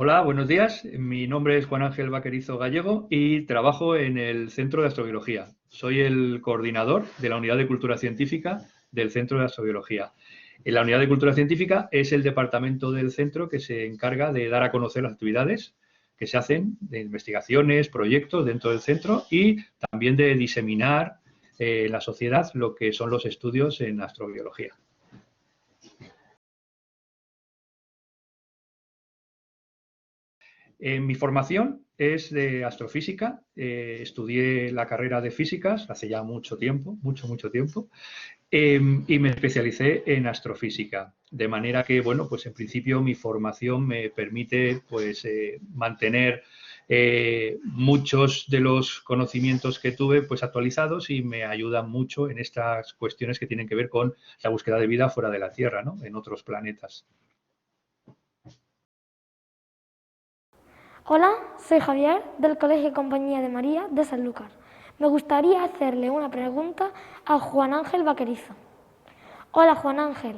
Hola, buenos días. Mi nombre es Juan Ángel Vaquerizo Gallego y trabajo en el Centro de Astrobiología. Soy el coordinador de la Unidad de Cultura Científica del Centro de Astrobiología. En la Unidad de Cultura Científica es el departamento del centro que se encarga de dar a conocer las actividades que se hacen, de investigaciones, proyectos dentro del centro y también de diseminar en la sociedad lo que son los estudios en astrobiología. Mi formación es de astrofísica. Estudié la carrera de físicas hace ya mucho tiempo, mucho tiempo, y me especialicé en astrofísica. De manera que, bueno, pues en principio mi formación me permite pues mantener muchos de los conocimientos que tuve pues actualizados y me ayudan mucho en estas cuestiones que tienen que ver con la búsqueda de vida fuera de la Tierra, ¿no? En otros planetas. Hola, soy Javier del Colegio Compañía de María de Sanlúcar. Me gustaría hacerle una pregunta a Juan Ángel Vaquerizo. Hola, Juan Ángel.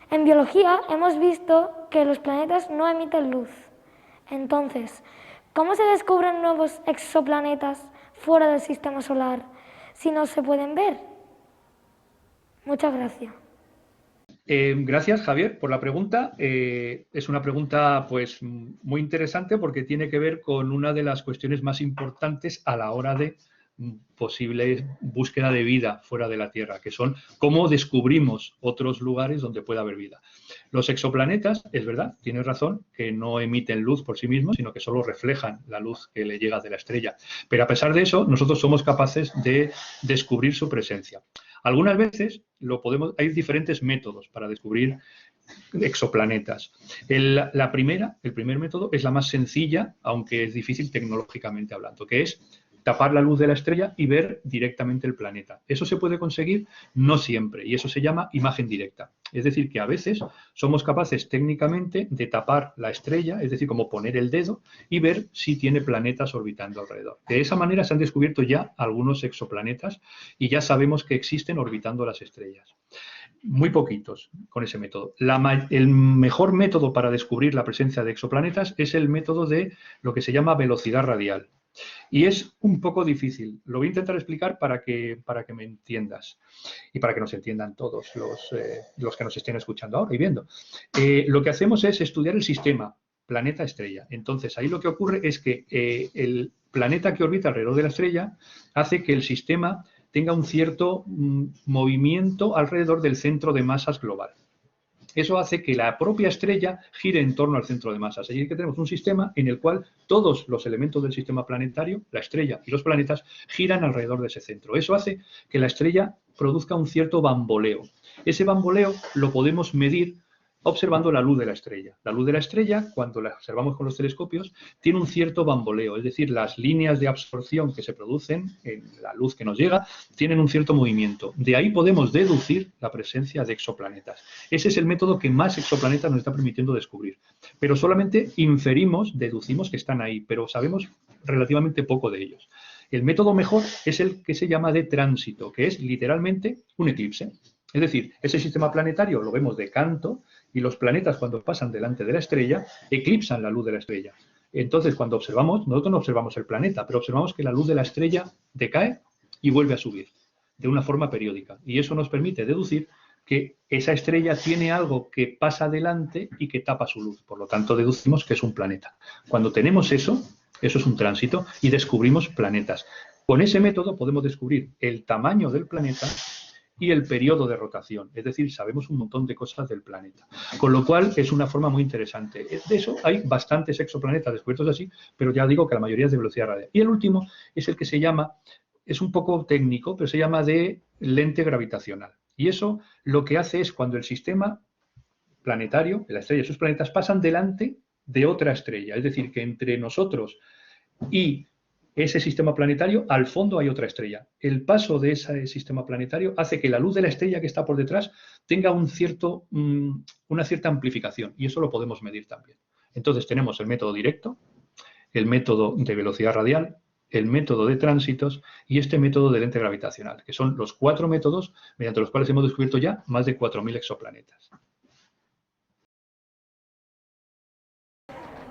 En biología hemos visto que los planetas no emiten luz. Entonces, ¿cómo se descubren nuevos exoplanetas fuera del sistema solar si no se pueden ver? Muchas gracias. Gracias, Javier, por la pregunta. Es una pregunta pues muy interesante porque tiene que ver con una de las cuestiones más importantes a la hora de posible búsqueda de vida fuera de la Tierra, que son cómo descubrimos otros lugares donde pueda haber vida. Los exoplanetas, es verdad, tienes razón, que no emiten luz por sí mismos, sino que solo reflejan la luz que le llega de la estrella. Pero a pesar de eso, nosotros somos capaces de descubrir su presencia. Algunas veces hay diferentes métodos para descubrir exoplanetas. El primer método es la más sencilla, aunque es difícil tecnológicamente hablando, que es tapar la luz de la estrella y ver directamente el planeta. Eso se puede conseguir no siempre y eso se llama imagen directa. Es decir, que a veces somos capaces técnicamente de tapar la estrella, es decir, como poner el dedo y ver si tiene planetas orbitando alrededor. De esa manera se han descubierto ya algunos exoplanetas y ya sabemos que existen orbitando las estrellas. Muy poquitos con ese método. El mejor método para descubrir la presencia de exoplanetas es el método de lo que se llama velocidad radial. Y es un poco difícil. Lo voy a intentar explicar para que me entiendas y para que nos entiendan todos los que nos estén escuchando ahora y viendo. Lo que hacemos es estudiar el sistema planeta-estrella. Entonces, ahí lo que ocurre es que el planeta que orbita alrededor de la estrella hace que el sistema tenga un cierto movimiento alrededor del centro de masas global. Eso hace que la propia estrella gire en torno al centro de masas. Así que tenemos un sistema en el cual todos los elementos del sistema planetario, la estrella y los planetas, giran alrededor de ese centro. Eso hace que la estrella produzca un cierto bamboleo. Ese bamboleo lo podemos medir observando la luz de la estrella. La luz de la estrella, cuando la observamos con los telescopios, tiene un cierto bamboleo, es decir, las líneas de absorción que se producen en la luz que nos llega tienen un cierto movimiento. De ahí podemos deducir la presencia de exoplanetas. Ese es el método que más exoplanetas nos está permitiendo descubrir. Pero solamente deducimos que están ahí, pero sabemos relativamente poco de ellos. El método mejor es el que se llama de tránsito, que es literalmente un eclipse. Es decir, ese sistema planetario lo vemos de canto y los planetas cuando pasan delante de la estrella eclipsan la luz de la estrella. Entonces, cuando nosotros no observamos el planeta, pero observamos que la luz de la estrella decae y vuelve a subir de una forma periódica. Y eso nos permite deducir que esa estrella tiene algo que pasa delante y que tapa su luz. Por lo tanto, deducimos que es un planeta. Cuando tenemos eso es un tránsito y descubrimos planetas. Con ese método podemos descubrir el tamaño del planeta y el periodo de rotación, es decir, sabemos un montón de cosas del planeta. Con lo cual es una forma muy interesante. De eso hay bastantes exoplanetas descubiertos así, pero ya digo que la mayoría es de velocidad radial. Y el último es el que se llama, es un poco técnico, pero se llama de lente gravitacional. Y eso lo que hace es cuando el sistema planetario, la estrella y sus planetas, pasan delante de otra estrella. Es decir, que entre nosotros y ese sistema planetario, al fondo hay otra estrella. El paso de ese sistema planetario hace que la luz de la estrella que está por detrás tenga una cierta amplificación y eso lo podemos medir también. Entonces tenemos el método directo, el método de velocidad radial, el método de tránsitos y este método de lente gravitacional, que son los 4 métodos mediante los cuales hemos descubierto ya más de 4.000 exoplanetas.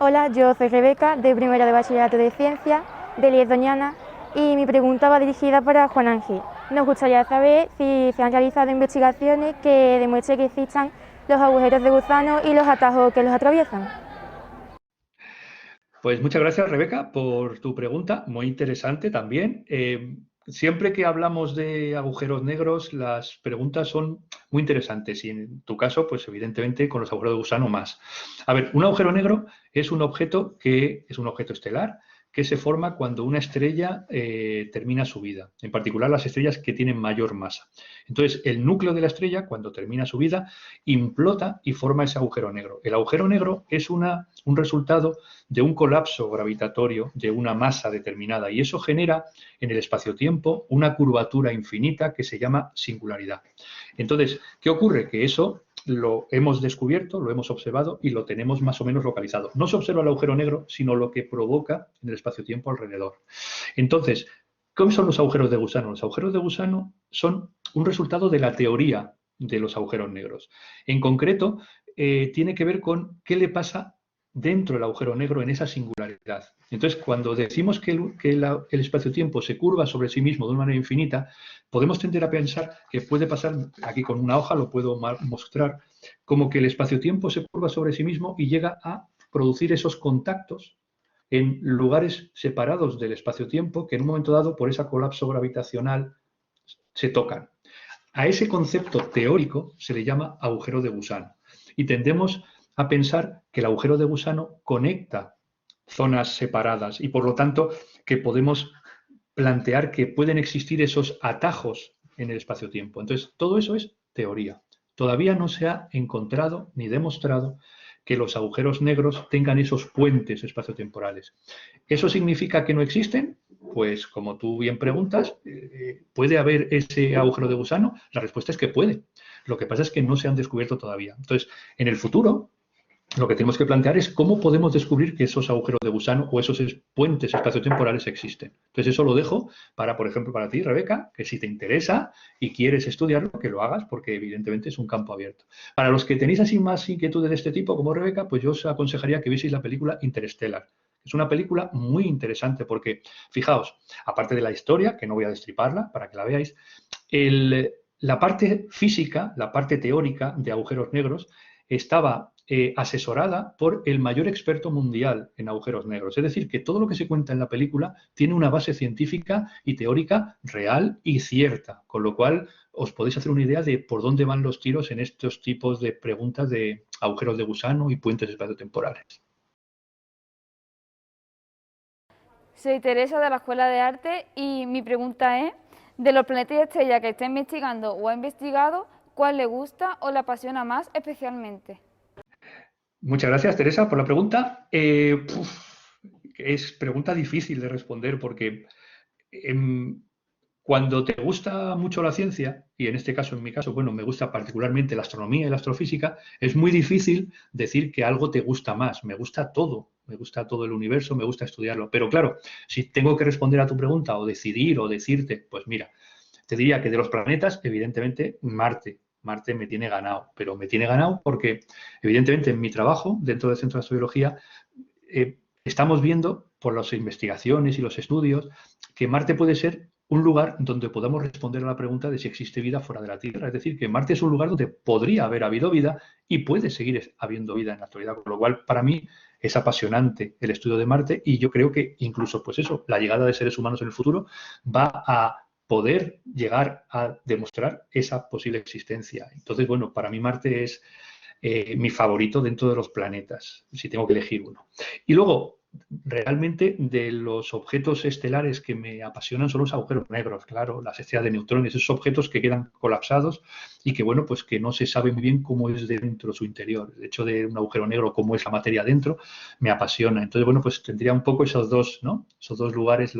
Hola, yo soy Rebeca, de primero de Bachillerato de Ciencias, de IES Doñana, y mi pregunta va dirigida para Juan Ángel. Nos gustaría saber si se han realizado investigaciones que demuestren que existan los agujeros de gusano y los atajos que los atraviesan. Pues muchas gracias, Rebeca, por tu pregunta, muy interesante también. Siempre que hablamos de agujeros negros, las preguntas son muy interesantes y en tu caso, pues evidentemente con los agujeros de gusano más. A ver, un agujero negro es un objeto que es un objeto estelar que se forma cuando una estrella termina su vida, en particular las estrellas que tienen mayor masa. Entonces, el núcleo de la estrella, cuando termina su vida, implota y forma ese agujero negro. El agujero negro es un resultado de un colapso gravitatorio de una masa determinada y eso genera en el espacio-tiempo una curvatura infinita que se llama singularidad. Entonces, ¿qué ocurre? Que eso lo hemos descubierto, lo hemos observado y lo tenemos más o menos localizado. No se observa el agujero negro, sino lo que provoca en el espacio-tiempo alrededor. Entonces, ¿cómo son los agujeros de gusano? Los agujeros de gusano son un resultado de la teoría de los agujeros negros. En concreto, tiene que ver con qué le pasa dentro del agujero negro en esa singularidad. Entonces, cuando decimos que el espacio-tiempo se curva sobre sí mismo de una manera infinita, podemos tender a pensar que puede pasar, aquí con una hoja lo puedo mostrar, como que el espacio-tiempo se curva sobre sí mismo y llega a producir esos contactos en lugares separados del espacio-tiempo que en un momento dado, por ese colapso gravitacional, se tocan. A ese concepto teórico se le llama agujero de gusano. Y tendemos a pensar que el agujero de gusano conecta zonas separadas y por lo tanto que podemos plantear que pueden existir esos atajos en el espacio-tiempo. Entonces, todo eso es teoría. Todavía no se ha encontrado ni demostrado que los agujeros negros tengan esos puentes espaciotemporales. ¿Eso significa que no existen? Pues como tú bien preguntas, ¿puede haber ese agujero de gusano? La respuesta es que puede. Lo que pasa es que no se han descubierto todavía. Entonces, en el futuro, lo que tenemos que plantear es cómo podemos descubrir que esos agujeros de gusano o esos puentes espaciotemporales existen. Entonces, eso lo dejo para, por ejemplo, para ti, Rebeca, que si te interesa y quieres estudiarlo, que lo hagas, porque evidentemente es un campo abierto. Para los que tenéis así más inquietudes de este tipo, como Rebeca, pues yo os aconsejaría que vieseis la película Interstellar. Es una película muy interesante porque, fijaos, aparte de la historia, que no voy a destriparla para que la veáis, la parte física, la parte teórica de agujeros negros estaba asesorada por el mayor experto mundial en agujeros negros. Es decir, que todo lo que se cuenta en la película tiene una base científica y teórica real y cierta, con lo cual os podéis hacer una idea de por dónde van los tiros en estos tipos de preguntas de agujeros de gusano y puentes espaciotemporales. Soy Teresa de la Escuela de Arte y mi pregunta es, de los planetas y estrellas que está investigando o ha investigado, ¿cuál le gusta o le apasiona más especialmente? Muchas gracias, Teresa, por la pregunta. Es pregunta difícil de responder porque cuando te gusta mucho la ciencia, y en este caso, en mi caso, bueno, me gusta particularmente la astronomía y la astrofísica, es muy difícil decir que algo te gusta más. Me gusta todo el universo, me gusta estudiarlo. Pero claro, si tengo que responder a tu pregunta o decidir o decirte, pues mira, te diría que de los planetas, evidentemente, Marte. Marte me tiene ganado, pero me tiene ganado porque, evidentemente, en mi trabajo dentro del Centro de Astrobiología, estamos viendo por las investigaciones y los estudios que Marte puede ser un lugar donde podamos responder a la pregunta de si existe vida fuera de la Tierra. Es decir, que Marte es un lugar donde podría haber habido vida y puede seguir habiendo vida en la actualidad, con lo cual para mí es apasionante el estudio de Marte y yo creo que incluso, pues eso, la llegada de seres humanos en el futuro va a poder llegar a demostrar esa posible existencia. Entonces, bueno, para mí Marte es mi favorito dentro de los planetas, si tengo que elegir uno. Y luego, realmente, de los objetos estelares que me apasionan son los agujeros negros, claro, las estrellas de neutrones, esos objetos que quedan colapsados y que, bueno, pues que no se sabe muy bien cómo es dentro su interior. El hecho de un agujero negro, cómo es la materia dentro, me apasiona. Entonces, bueno, pues tendría un poco esos dos, ¿no? Esos dos lugares,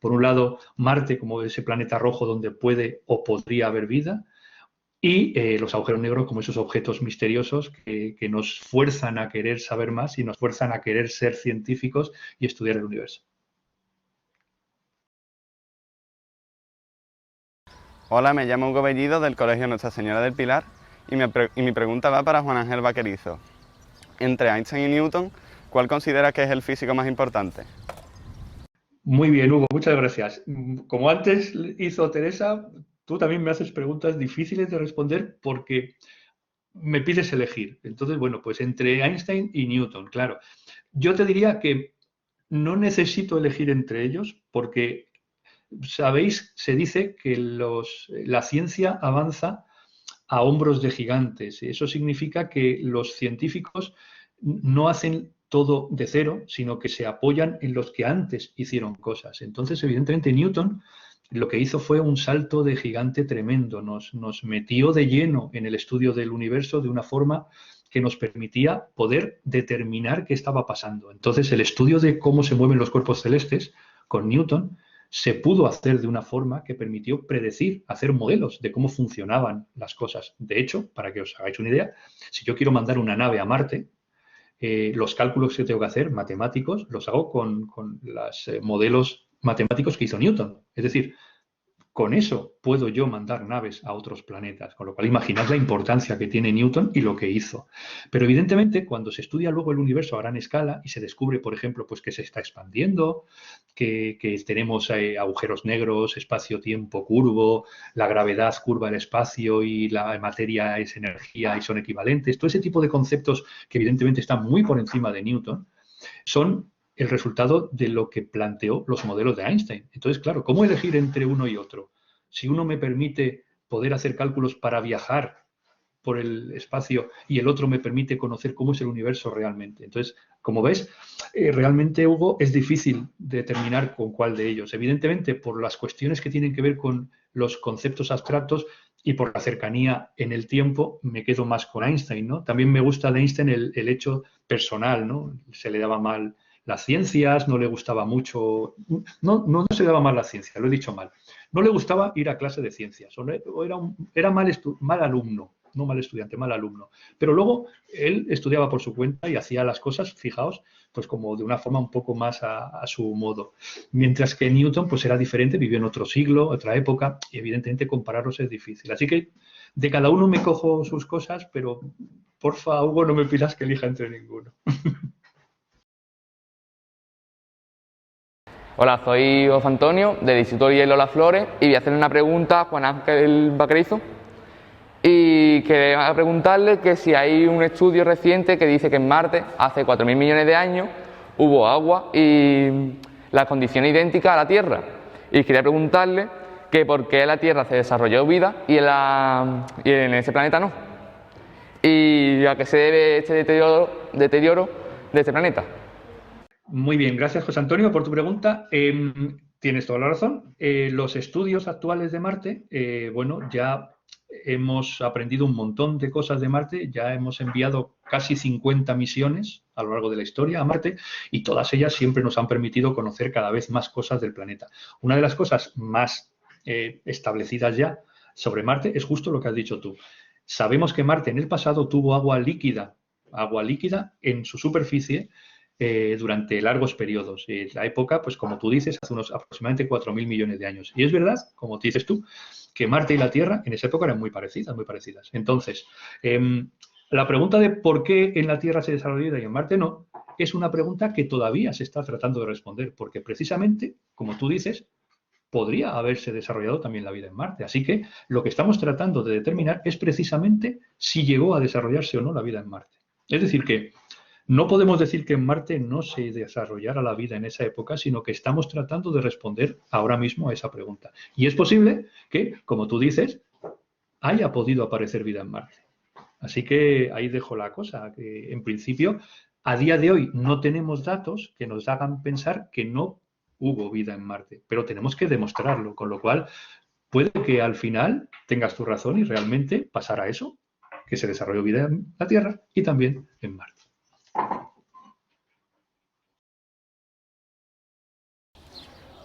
por un lado, Marte como ese planeta rojo donde puede o podría haber vida, y los agujeros negros como esos objetos misteriosos que nos fuerzan a querer saber más y nos fuerzan a querer ser científicos y estudiar el universo. Hola, me llamo Hugo Bellido del Colegio Nuestra Señora del Pilar y mi pregunta va para Juan Ángel Vaquerizo. Entre Einstein y Newton, ¿cuál considera que es el físico más importante? Muy bien, Hugo, muchas gracias. Como antes hizo Teresa, tú también me haces preguntas difíciles de responder porque me pides elegir. Entonces, bueno, pues entre Einstein y Newton, claro. Yo te diría que no necesito elegir entre ellos porque, sabéis, se dice que la ciencia avanza a hombros de gigantes. Eso significa que los científicos no hacen todo de cero, sino que se apoyan en los que antes hicieron cosas. Entonces, evidentemente, Newton lo que hizo fue un salto de gigante tremendo, nos metió de lleno en el estudio del universo de una forma que nos permitía poder determinar qué estaba pasando. Entonces, el estudio de cómo se mueven los cuerpos celestes con Newton se pudo hacer de una forma que permitió predecir, hacer modelos de cómo funcionaban las cosas. De hecho, para que os hagáis una idea, si yo quiero mandar una nave a Marte, los cálculos que tengo que hacer, matemáticos, los hago con los modelos matemáticos que hizo Newton. Es decir, con eso puedo yo mandar naves a otros planetas, con lo cual imaginad la importancia que tiene Newton y lo que hizo. Pero evidentemente cuando se estudia luego el universo a gran escala y se descubre, por ejemplo, pues que se está expandiendo, que tenemos agujeros negros, espacio-tiempo curvo, la gravedad curva el espacio y la materia es energía y son equivalentes, todo ese tipo de conceptos que evidentemente están muy por encima de Newton, son el resultado de lo que planteó los modelos de Einstein. Entonces, claro, ¿cómo elegir entre uno y otro? Si uno me permite poder hacer cálculos para viajar por el espacio y el otro me permite conocer cómo es el universo realmente. Entonces, como ves, realmente, Hugo, es difícil determinar con cuál de ellos. Evidentemente, por las cuestiones que tienen que ver con los conceptos abstractos y por la cercanía en el tiempo, me quedo más con Einstein, ¿no? También me gusta de Einstein el hecho personal, ¿no? Se le daba mal las ciencias, no le gustaba mucho, no se le daba mal la ciencia, lo he dicho mal. No le gustaba ir a clase de ciencias, era mal alumno, no mal estudiante, mal alumno. Pero luego él estudiaba por su cuenta y hacía las cosas, fijaos, pues como de una forma un poco más a su modo. Mientras que Newton pues era diferente, vivió en otro siglo, otra época, y evidentemente compararlos es difícil. Así que de cada uno me cojo sus cosas, pero porfa, Hugo, no me pidas que elija entre ninguno. Hola, soy José Antonio, del Instituto Hielo Las Flores, y voy a hacerle una pregunta a Juan Ángel Vaquerizo. Y quería preguntarle que si hay un estudio reciente que dice que en Marte, hace 4.000 millones de años, hubo agua y las condiciones idénticas a la Tierra. Y quería preguntarle que por qué en la Tierra se desarrolló vida y en ese planeta no. Y a qué se debe este deterioro de este planeta. Muy bien, gracias José Antonio por tu pregunta. Tienes toda la razón. Los estudios actuales de Marte, bueno, ya hemos aprendido un montón de cosas de Marte, ya hemos enviado casi 50 misiones a lo largo de la historia a Marte y todas ellas siempre nos han permitido conocer cada vez más cosas del planeta. Una de las cosas más establecidas ya sobre Marte es justo lo que has dicho tú. Sabemos que Marte en el pasado tuvo agua líquida en su superficie durante largos periodos. La época, pues como tú dices, hace unos aproximadamente 4.000 millones de años. Y es verdad, como dices tú, que Marte y la Tierra en esa época eran muy parecidas, muy parecidas. Entonces, la pregunta de por qué en la Tierra se desarrolló vida y en Marte no, es una pregunta que todavía se está tratando de responder, porque precisamente, como tú dices, podría haberse desarrollado también la vida en Marte. Así que lo que estamos tratando de determinar es precisamente si llegó a desarrollarse o no la vida en Marte. Es decir, que no podemos decir que en Marte no se desarrollara la vida en esa época, sino que estamos tratando de responder ahora mismo a esa pregunta. Y es posible que, como tú dices, haya podido aparecer vida en Marte. Así que ahí dejo la cosa, que en principio, a día de hoy no tenemos datos que nos hagan pensar que no hubo vida en Marte, pero tenemos que demostrarlo, con lo cual puede que al final tengas tu razón y realmente pasara eso, que se desarrolló vida en la Tierra y también en Marte.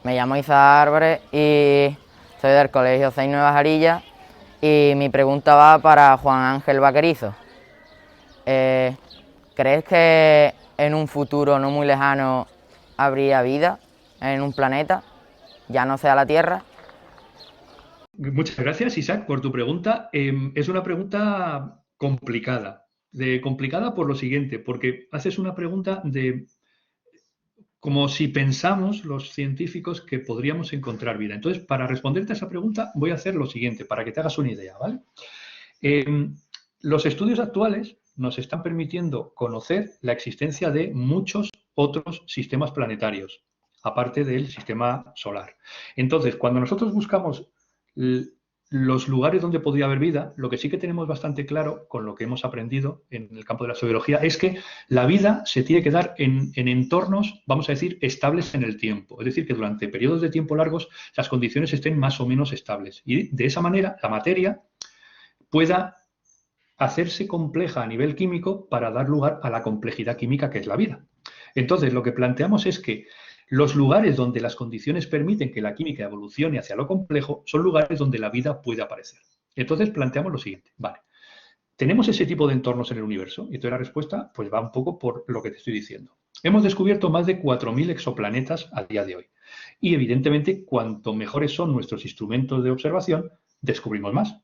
Me llamo Isa Álvarez y soy del Colegio 6 Nuevas Arillas y mi pregunta va para Juan Ángel Vaquerizo. ¿Crees que en un futuro no muy lejano habría vida en un planeta, ya no sea la Tierra? Muchas gracias, Isaac, por tu pregunta. Es una pregunta complicada, complicada por lo siguiente, porque haces una pregunta como si pensamos los científicos que podríamos encontrar vida. Entonces, para responderte a esa pregunta, voy a hacer lo siguiente, para que te hagas una idea, ¿vale? Los estudios actuales nos están permitiendo conocer la existencia de muchos otros sistemas planetarios, aparte del sistema solar. Entonces, cuando nosotros buscamos los lugares donde podría haber vida, lo que sí que tenemos bastante claro con lo que hemos aprendido en el campo de la astrobiología es que la vida se tiene que dar en entornos, vamos a decir, estables en el tiempo. Es decir, que durante periodos de tiempo largos las condiciones estén más o menos estables. Y de esa manera la materia pueda hacerse compleja a nivel químico para dar lugar a la complejidad química que es la vida. Entonces, lo que planteamos es que los lugares donde las condiciones permiten que la química evolucione hacia lo complejo son lugares donde la vida puede aparecer. Entonces planteamos lo siguiente, vale, ¿tenemos ese tipo de entornos en el universo? Y entonces la respuesta pues va un poco por lo que te estoy diciendo. Hemos descubierto más de 4.000 exoplanetas a día de hoy. Y evidentemente, cuanto mejores son nuestros instrumentos de observación, descubrimos más.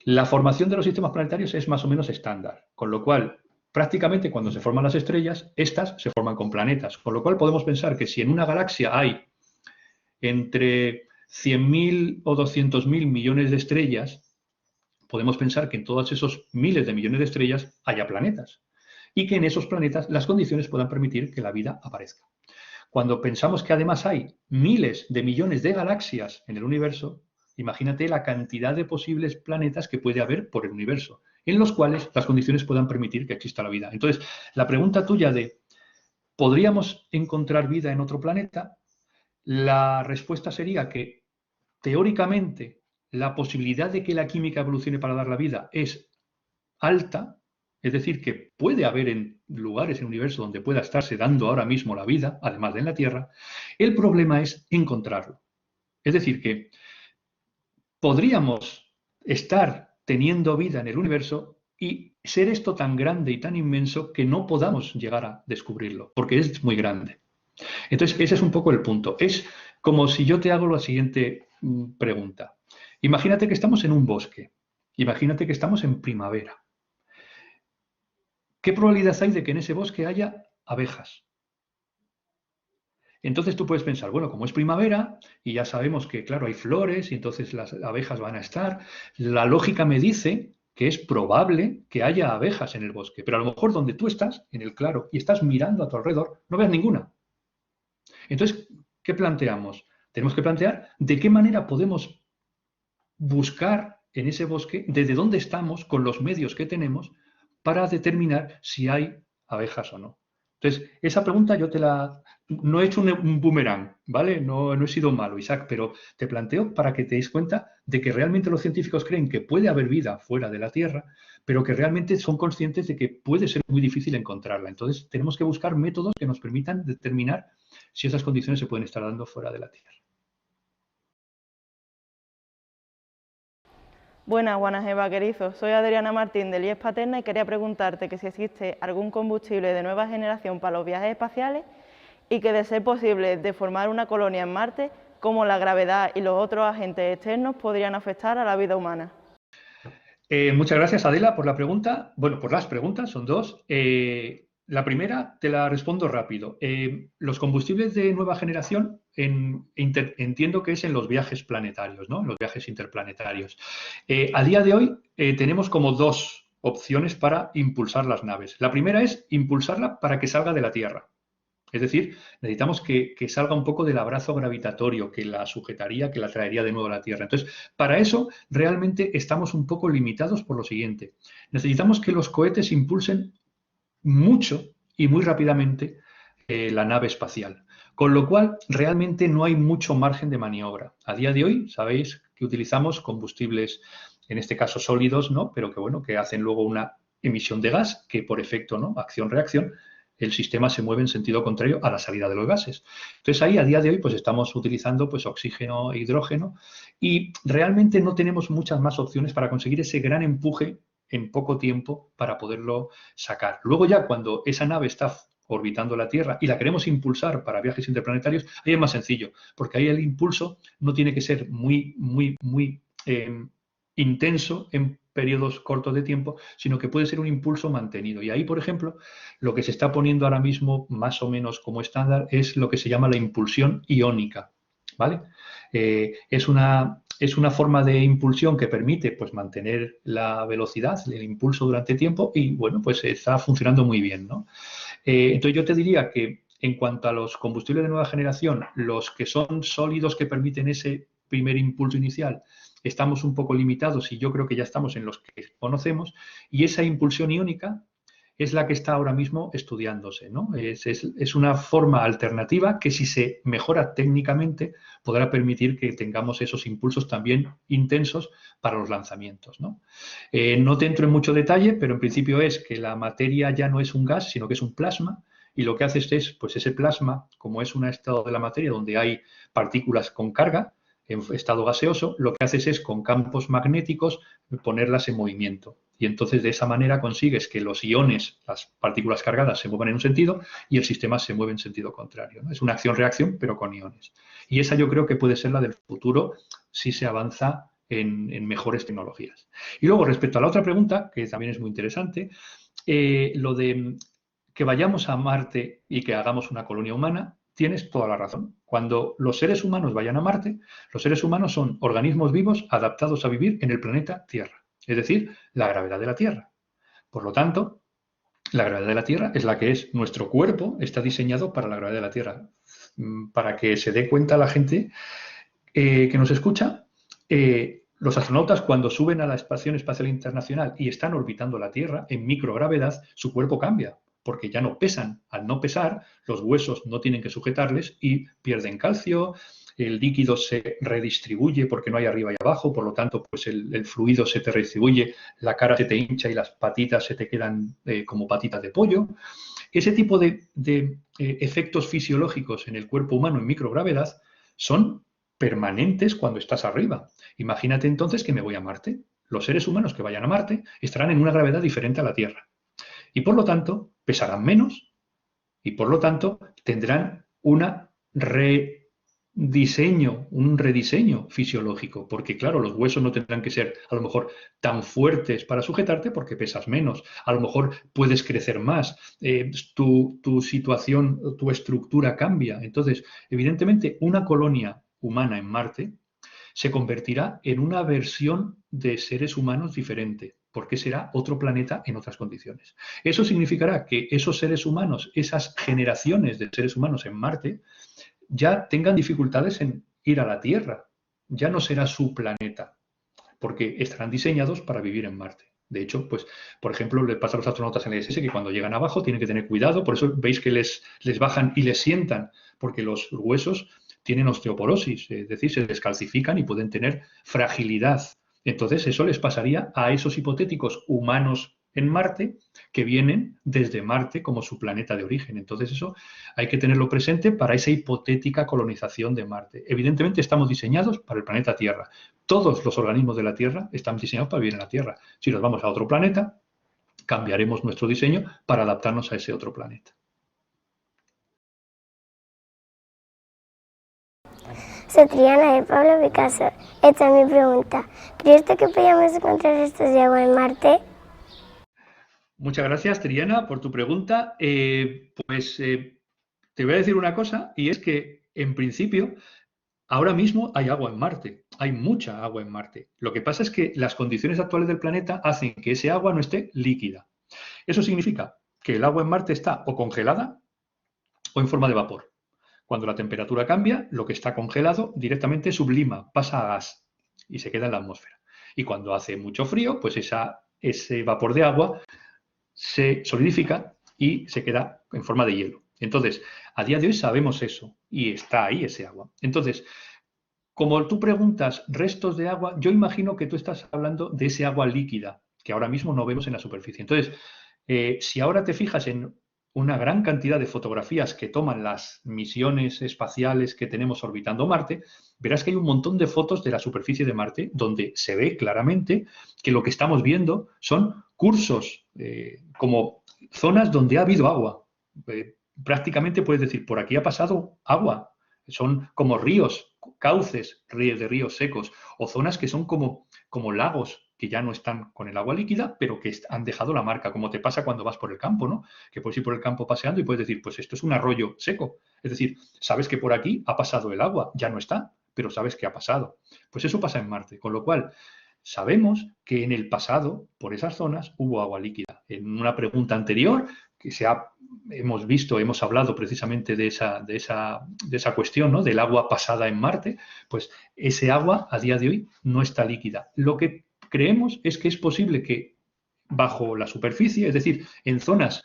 La formación de los sistemas planetarios es más o menos estándar, con lo cual prácticamente cuando se forman las estrellas, estas se forman con planetas, con lo cual podemos pensar que si en una galaxia hay entre 100.000 o 200.000 millones de estrellas, podemos pensar que en todos esos miles de millones de estrellas haya planetas y que en esos planetas las condiciones puedan permitir que la vida aparezca. Cuando pensamos que además hay miles de millones de galaxias en el universo, imagínate la cantidad de posibles planetas que puede haber por el universo, en los cuales las condiciones puedan permitir que exista la vida. Entonces, la pregunta tuya de ¿podríamos encontrar vida en otro planeta? La respuesta sería que, teóricamente, la posibilidad de que la química evolucione para dar la vida es alta, es decir, que puede haber en lugares en el universo donde pueda estarse dando ahora mismo la vida, además de en la Tierra. El problema es encontrarlo. Es decir, que podríamos estar teniendo vida en el universo y ser esto tan grande y tan inmenso que no podamos llegar a descubrirlo, porque es muy grande. Entonces, ese es un poco el punto. Es como si yo te hago la siguiente pregunta. Imagínate que estamos en un bosque. Imagínate que estamos en primavera. ¿Qué probabilidad hay de que en ese bosque haya abejas? Entonces tú puedes pensar, bueno, como es primavera y ya sabemos que, claro, hay flores y entonces las abejas van a estar, la lógica me dice que es probable que haya abejas en el bosque, pero a lo mejor donde tú estás, en el claro, y estás mirando a tu alrededor, no ves ninguna. Entonces, ¿qué planteamos? Tenemos que plantear de qué manera podemos buscar en ese bosque, desde dónde estamos, con los medios que tenemos, para determinar si hay abejas o no. Entonces, esa pregunta yo no he hecho un boomerang, ¿vale? No he sido malo, Isaac, pero te planteo para que te des cuenta de que realmente los científicos creen que puede haber vida fuera de la Tierra, pero que realmente son conscientes de que puede ser muy difícil encontrarla. Entonces, tenemos que buscar métodos que nos permitan determinar si esas condiciones se pueden estar dando fuera de la Tierra. Buenas, Juan Ángel Vaquerizo. Soy Adriana Martín de IES Paterna y quería preguntarte que si existe algún combustible de nueva generación para los viajes espaciales y que, de ser posible, de formar una colonia en Marte, cómo la gravedad y los otros agentes externos podrían afectar a la vida humana. Muchas gracias, Adela, por la pregunta. Bueno, por las preguntas, son dos. La primera te la respondo rápido. Los combustibles de nueva generación entiendo que es en los viajes planetarios, ¿no? En los viajes interplanetarios. A día de hoy tenemos como dos opciones para impulsar las naves. La primera es impulsarla para que salga de la Tierra. Es decir, necesitamos que salga un poco del abrazo gravitatorio que la sujetaría, que la traería de nuevo a la Tierra. Entonces, para eso realmente estamos un poco limitados por lo siguiente. Necesitamos que los cohetes impulsen mucho y muy rápidamente la nave espacial. Con lo cual, realmente no hay mucho margen de maniobra. A día de hoy, sabéis que utilizamos combustibles, en este caso sólidos, ¿no? Pero que, bueno, que hacen luego una emisión de gas que por efecto, ¿no? Acción-reacción, el sistema se mueve en sentido contrario a la salida de los gases. Entonces ahí a día de hoy pues estamos utilizando pues oxígeno e hidrógeno y realmente no tenemos muchas más opciones para conseguir ese gran empuje en poco tiempo para poderlo sacar. Luego ya cuando esa nave está orbitando la Tierra y la queremos impulsar para viajes interplanetarios, ahí es más sencillo, porque ahí el impulso no tiene que ser muy intenso en periodos cortos de tiempo, sino que puede ser un impulso mantenido. Y ahí, por ejemplo, lo que se está poniendo ahora mismo más o menos como estándar es lo que se llama la impulsión iónica, ¿vale? Es una forma de impulsión que permite pues, mantener la velocidad, el impulso durante tiempo y, bueno, pues está funcionando muy bien, ¿no? Entonces yo te diría que en cuanto a los combustibles de nueva generación, los que son sólidos que permiten ese primer impulso inicial, estamos un poco limitados y yo creo que ya estamos en los que conocemos, y esa impulsión iónica es la que está ahora mismo estudiándose, ¿no? Es una forma alternativa que, si se mejora técnicamente, podrá permitir que tengamos esos impulsos también intensos para los lanzamientos, ¿no? No te entro en mucho detalle, pero en principio es que la materia ya no es un gas, sino que es un plasma, y lo que hace es, pues ese plasma, como es un estado de la materia donde hay partículas con carga, en estado gaseoso, lo que haces es, con campos magnéticos, ponerlas en movimiento. Y entonces de esa manera consigues que los iones, las partículas cargadas, se muevan en un sentido y el sistema se mueve en sentido contrario, ¿no? Es una acción-reacción, pero con iones. Y esa yo creo que puede ser la del futuro si se avanza en mejores tecnologías. Y luego, respecto a la otra pregunta, que también es muy interesante, lo de que vayamos a Marte y que hagamos una colonia humana, tienes toda la razón. Cuando los seres humanos vayan a Marte, los seres humanos son organismos vivos adaptados a vivir en el planeta Tierra, es decir, la gravedad de la Tierra. Por lo tanto, la gravedad de la Tierra es la que es. Nuestro cuerpo está diseñado para la gravedad de la Tierra. Para que se dé cuenta la gente que nos escucha, los astronautas, cuando suben a la Estación Espacial Internacional y están orbitando la Tierra en microgravedad, su cuerpo cambia, porque ya no pesan. Al no pesar, los huesos no tienen que sujetarles y pierden calcio, el líquido se redistribuye porque no hay arriba y abajo, por lo tanto, pues el fluido se te redistribuye, la cara se te hincha y las patitas se te quedan como patitas de pollo. Ese tipo de efectos fisiológicos en el cuerpo humano en microgravedad son permanentes cuando estás arriba. Imagínate entonces que me voy a Marte. Los seres humanos que vayan a Marte estarán en una gravedad diferente a la Tierra. Y por lo tanto, pesarán menos y por lo tanto tendrán un rediseño fisiológico, porque claro, los huesos no tendrán que ser a lo mejor tan fuertes para sujetarte porque pesas menos, a lo mejor puedes crecer más, tu situación, tu estructura cambia. Entonces, evidentemente, una colonia humana en Marte se convertirá en una versión de seres humanos diferente, porque será otro planeta en otras condiciones. Eso significará que esos seres humanos, esas generaciones de seres humanos en Marte, ya tengan dificultades en ir a la Tierra. Ya no será su planeta, porque estarán diseñados para vivir en Marte. De hecho, pues, por ejemplo, le pasa a los astronautas en el ISS que cuando llegan abajo tienen que tener cuidado, por eso veis que les bajan y les sientan, porque los huesos tienen osteoporosis, es decir, se descalcifican y pueden tener fragilidad. Entonces, eso les pasaría a esos hipotéticos humanos en Marte que vienen desde Marte como su planeta de origen. Entonces, eso hay que tenerlo presente para esa hipotética colonización de Marte. Evidentemente, estamos diseñados para el planeta Tierra. Todos los organismos de la Tierra están diseñados para vivir en la Tierra. Si nos vamos a otro planeta, cambiaremos nuestro diseño para adaptarnos a ese otro planeta. Soy Triana de Pablo Picasso. Esta es mi pregunta. ¿Cree usted que podríamos encontrar restos de agua en Marte? Muchas gracias, Triana, por tu pregunta. Te voy a decir una cosa, y es que, en principio, ahora mismo hay agua en Marte. Hay mucha agua en Marte. Lo que pasa es que las condiciones actuales del planeta hacen que ese agua no esté líquida. Eso significa que el agua en Marte está o congelada o en forma de vapor. Cuando la temperatura cambia, lo que está congelado directamente sublima, pasa a gas y se queda en la atmósfera. Y cuando hace mucho frío, pues ese vapor de agua se solidifica y se queda en forma de hielo. Entonces, a día de hoy sabemos eso y está ahí ese agua. Entonces, como tú preguntas restos de agua, yo imagino que tú estás hablando de ese agua líquida que ahora mismo no vemos en la superficie. Entonces, si ahora te fijas en una gran cantidad de fotografías que toman las misiones espaciales que tenemos orbitando Marte, verás que hay un montón de fotos de la superficie de Marte donde se ve claramente que lo que estamos viendo son cursos, como zonas donde ha habido agua. Prácticamente puedes decir, por aquí ha pasado agua. Son como ríos, cauces de ríos secos, o zonas que son como lagos que ya no están con el agua líquida, pero que han dejado la marca, como te pasa cuando vas por el campo, ¿no? Que puedes ir por el campo paseando y puedes decir, pues esto es un arroyo seco. Es decir, sabes que por aquí ha pasado el agua, ya no está, pero sabes que ha pasado. Pues eso pasa en Marte, con lo cual sabemos que en el pasado, por esas zonas, hubo agua líquida. En una pregunta anterior, que hemos hablado precisamente de esa cuestión, ¿no? Del agua pasada en Marte, pues ese agua a día de hoy no está líquida. Lo que creemos es que es posible que bajo la superficie, es decir, en zonas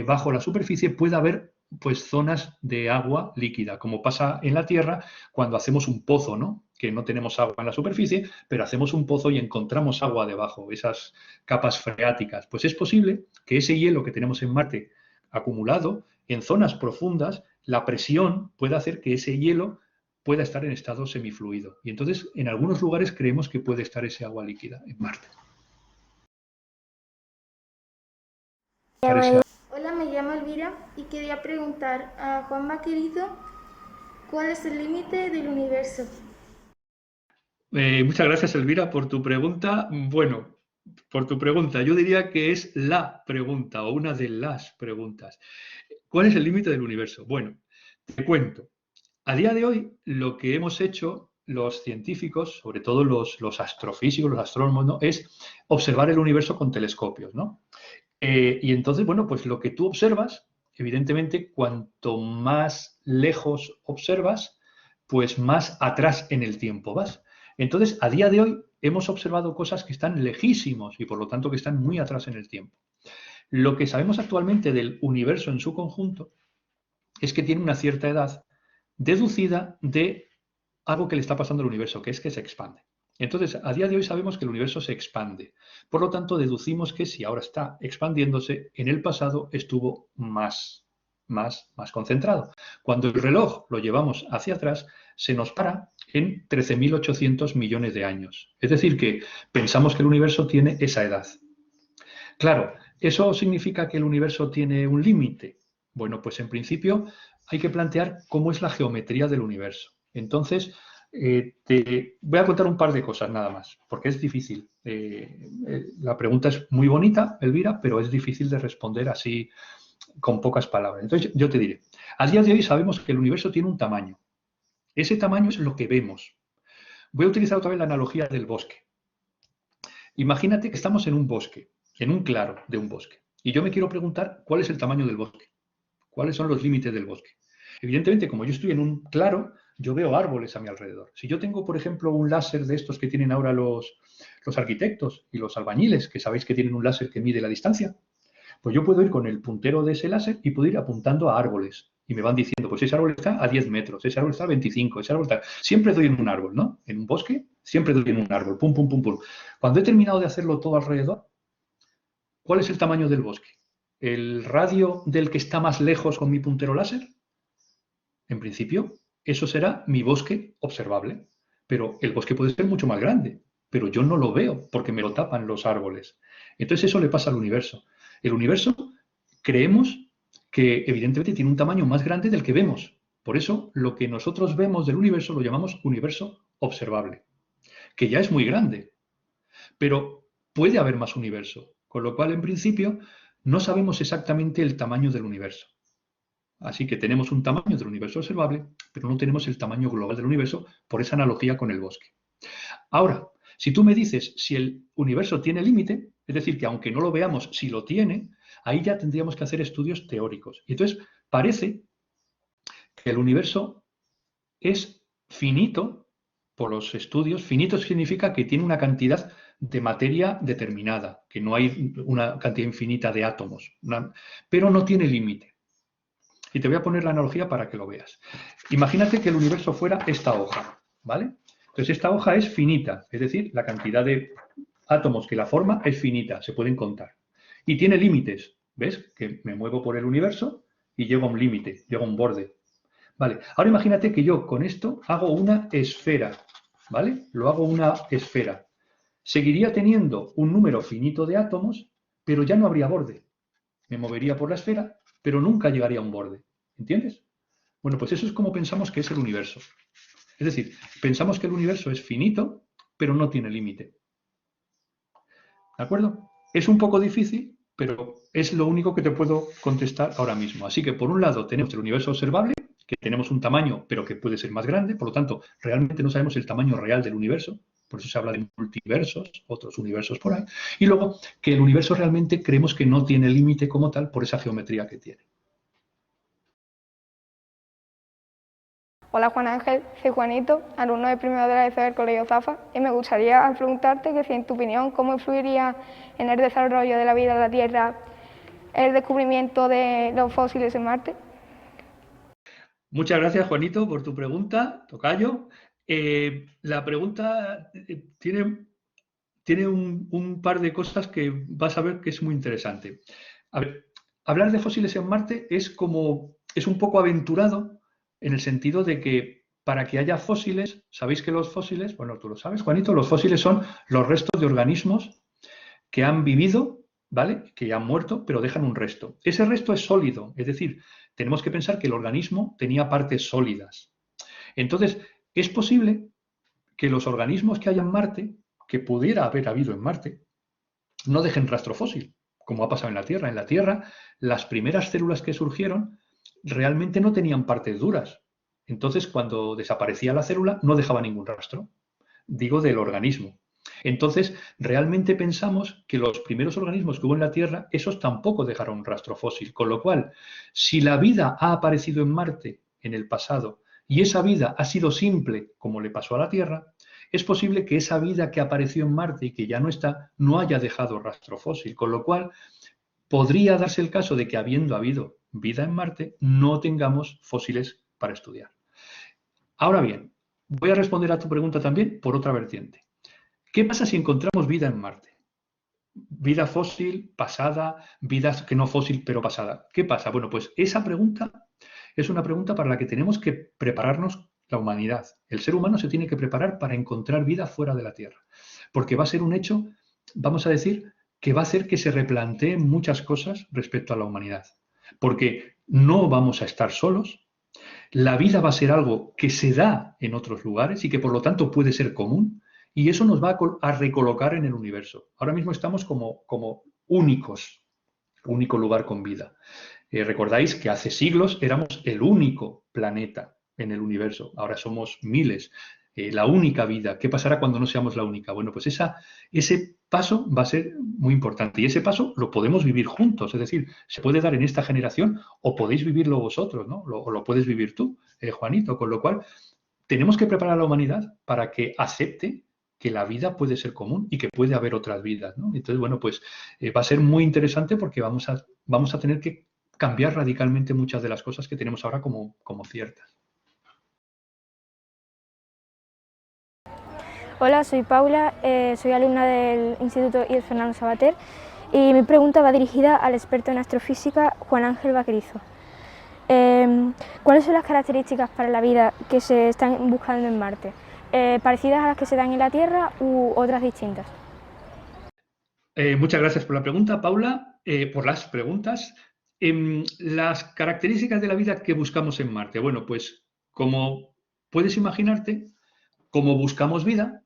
bajo la superficie pueda haber pues zonas de agua líquida, como pasa en la Tierra cuando hacemos un pozo, ¿no? Que no tenemos agua en la superficie, pero hacemos un pozo y encontramos agua debajo, esas capas freáticas. Pues es posible que ese hielo que tenemos en Marte acumulado, en zonas profundas, la presión pueda hacer que ese hielo pueda estar en estado semifluido. Y entonces, en algunos lugares creemos que puede estar ese agua líquida en Marte. Hola, me llamo Elvira y quería preguntar a Juan Vaquerizo cuál es el límite del universo. Muchas gracias, Elvira, por tu pregunta. Bueno, por tu pregunta, yo diría que es la pregunta o una de las preguntas. ¿Cuál es el límite del universo? Bueno, te cuento. A día de hoy, lo que hemos hecho los científicos, sobre todo los astrofísicos, los astrónomos, ¿no? Es observar el universo con telescopios, ¿no? Y entonces, bueno, pues lo que tú observas, evidentemente, cuanto más lejos observas, pues más atrás en el tiempo vas. Entonces, a día de hoy hemos observado cosas que están lejísimos y por lo tanto que están muy atrás en el tiempo. Lo que sabemos actualmente del universo en su conjunto es que tiene una cierta edad deducida de algo que le está pasando al universo, que es que se expande. Entonces, a día de hoy sabemos que el universo se expande. Por lo tanto, deducimos que si ahora está expandiéndose, en el pasado estuvo más concentrado. Cuando el reloj lo llevamos hacia atrás, se nos para en 13.800 millones de años. Es decir, que pensamos que el universo tiene esa edad. Claro, ¿eso significa que el universo tiene un límite? Bueno, pues en principio hay que plantear cómo es la geometría del universo. Entonces, te voy a contar un par de cosas nada más, porque es difícil. La pregunta es muy bonita, Elvira, pero es difícil de responder así con pocas palabras. Entonces, yo te diré, a día de hoy sabemos que el universo tiene un tamaño. Ese tamaño es lo que vemos. Voy a utilizar otra vez la analogía del bosque. Imagínate que estamos en un bosque, en un claro de un bosque, y yo me quiero preguntar cuál es el tamaño del bosque, cuáles son los límites del bosque. Evidentemente, como yo estoy en un claro, yo veo árboles a mi alrededor. Si yo tengo, por ejemplo, un láser de estos que tienen ahora los arquitectos y los albañiles, que sabéis que tienen un láser que mide la distancia, pues yo puedo ir con el puntero de ese láser y puedo ir apuntando a árboles. Y me van diciendo, pues ese árbol está a 10 metros, ese árbol está a 25, ese árbol está... Siempre doy en un árbol, ¿no? En un bosque, siempre doy en un árbol, pum, pum, pum, pum. Cuando he terminado de hacerlo todo alrededor, ¿cuál es el tamaño del bosque? ¿El radio del que está más lejos con mi puntero láser? En principio, eso será mi bosque observable. Pero el bosque puede ser mucho más grande, pero yo no lo veo porque me lo tapan los árboles. Entonces eso le pasa al universo. El universo creemos que evidentemente tiene un tamaño más grande del que vemos. Por eso lo que nosotros vemos del universo lo llamamos universo observable, que ya es muy grande, pero puede haber más universo, con lo cual en principio no sabemos exactamente el tamaño del universo. Así que tenemos un tamaño del universo observable, pero no tenemos el tamaño global del universo por esa analogía con el bosque. Ahora, si tú me dices si el universo tiene límite, es decir, que aunque no lo veamos, si lo tiene, ahí ya tendríamos que hacer estudios teóricos. Y entonces parece que el universo es finito por los estudios. Finito significa que tiene una cantidad de materia determinada, que no hay una cantidad infinita de átomos, pero no tiene límite. Y te voy a poner la analogía para que lo veas. Imagínate que el universo fuera esta hoja, ¿vale? Entonces esta hoja es finita, es decir, la cantidad de átomos que la forma es finita, se pueden contar. Y tiene límites, ¿ves? Que me muevo por el universo y llego a un límite, llego a un borde. Vale, ahora imagínate que yo con esto hago una esfera, ¿vale? Lo hago una esfera. Seguiría teniendo un número finito de átomos, pero ya no habría borde. Me movería por la esfera, pero nunca llegaría a un borde. ¿Entiendes? Bueno, pues eso es como pensamos que es el universo. Es decir, pensamos que el universo es finito, pero no tiene límite. ¿De acuerdo? Es un poco difícil, pero es lo único que te puedo contestar ahora mismo. Así que, por un lado, tenemos el universo observable, que tenemos un tamaño, pero que puede ser más grande. Por lo tanto, realmente no sabemos el tamaño real del universo. Por eso se habla de multiversos, otros universos por ahí. Y luego, que el universo realmente creemos que no tiene límite como tal por esa geometría que tiene. Hola Juan Ángel, soy Juanito, alumno de primero de la ESO del Colegio Zafa, y me gustaría preguntarte que si en tu opinión, ¿cómo influiría en el desarrollo de la vida en la Tierra el descubrimiento de los fósiles en Marte? Muchas gracias, Juanito, por tu pregunta, tocayo. La pregunta tiene un par de cosas que vas a ver que es muy interesante. A ver, hablar de fósiles en Marte es un poco aventurado, en el sentido de que para que haya fósiles, sabéis que los fósiles, bueno, tú lo sabes, Juanito, los fósiles son los restos de organismos que han vivido, ¿vale? Que ya han muerto, pero dejan un resto. Ese resto es sólido, es decir, tenemos que pensar que el organismo tenía partes sólidas. Entonces, es posible que los organismos que hay en Marte, que pudiera haber habido en Marte, no dejen rastro fósil, como ha pasado en la Tierra. En la Tierra, las primeras células que surgieron realmente no tenían partes duras. Entonces, cuando desaparecía la célula, no dejaba ningún rastro. Digo, del organismo. Entonces, realmente pensamos que los primeros organismos que hubo en la Tierra, esos tampoco dejaron rastro fósil. Con lo cual, si la vida ha aparecido en Marte en el pasado y esa vida ha sido simple, como le pasó a la Tierra, es posible que esa vida que apareció en Marte y que ya no está, no haya dejado rastro fósil. Con lo cual, podría darse el caso de que habiendo habido vida en Marte, no tengamos fósiles para estudiar. Ahora bien, voy a responder a tu pregunta también por otra vertiente. ¿Qué pasa si encontramos vida en Marte? Vida fósil, pasada, vida que no fósil, pero pasada. ¿Qué pasa? Bueno, pues esa pregunta es una pregunta para la que tenemos que prepararnos la humanidad. El ser humano se tiene que preparar para encontrar vida fuera de la Tierra, porque va a ser un hecho, vamos a decir, que va a hacer que se replanteen muchas cosas respecto a la humanidad. Porque no vamos a estar solos, la vida va a ser algo que se da en otros lugares y que por lo tanto puede ser común, y eso nos va a recolocar en el universo. Ahora mismo estamos como únicos, único lugar con vida. Recordáis que hace siglos éramos el único planeta en el universo, ahora somos miles. La única vida. ¿Qué pasará cuando no seamos la única? Bueno, pues ese paso va a ser muy importante y ese paso lo podemos vivir juntos, es decir, se puede dar en esta generación o podéis vivirlo vosotros, ¿no? O lo puedes vivir tú, Juanito, con lo cual tenemos que preparar a la humanidad para que acepte que la vida puede ser común y que puede haber otras vidas, ¿no? Entonces, bueno, pues va a ser muy interesante porque vamos a tener que cambiar radicalmente muchas de las cosas que tenemos ahora como ciertas. Hola, soy Paula, soy alumna del Instituto IES Fernando Savater y mi pregunta va dirigida al experto en astrofísica Juan Ángel Vaquerizo. ¿Cuáles son las características para la vida que se están buscando en Marte? ¿Parecidas a las que se dan en la Tierra u otras distintas? Muchas gracias por la pregunta, Paula, por las preguntas. Las características de la vida que buscamos en Marte. Bueno, pues como puedes imaginarte, como buscamos vida,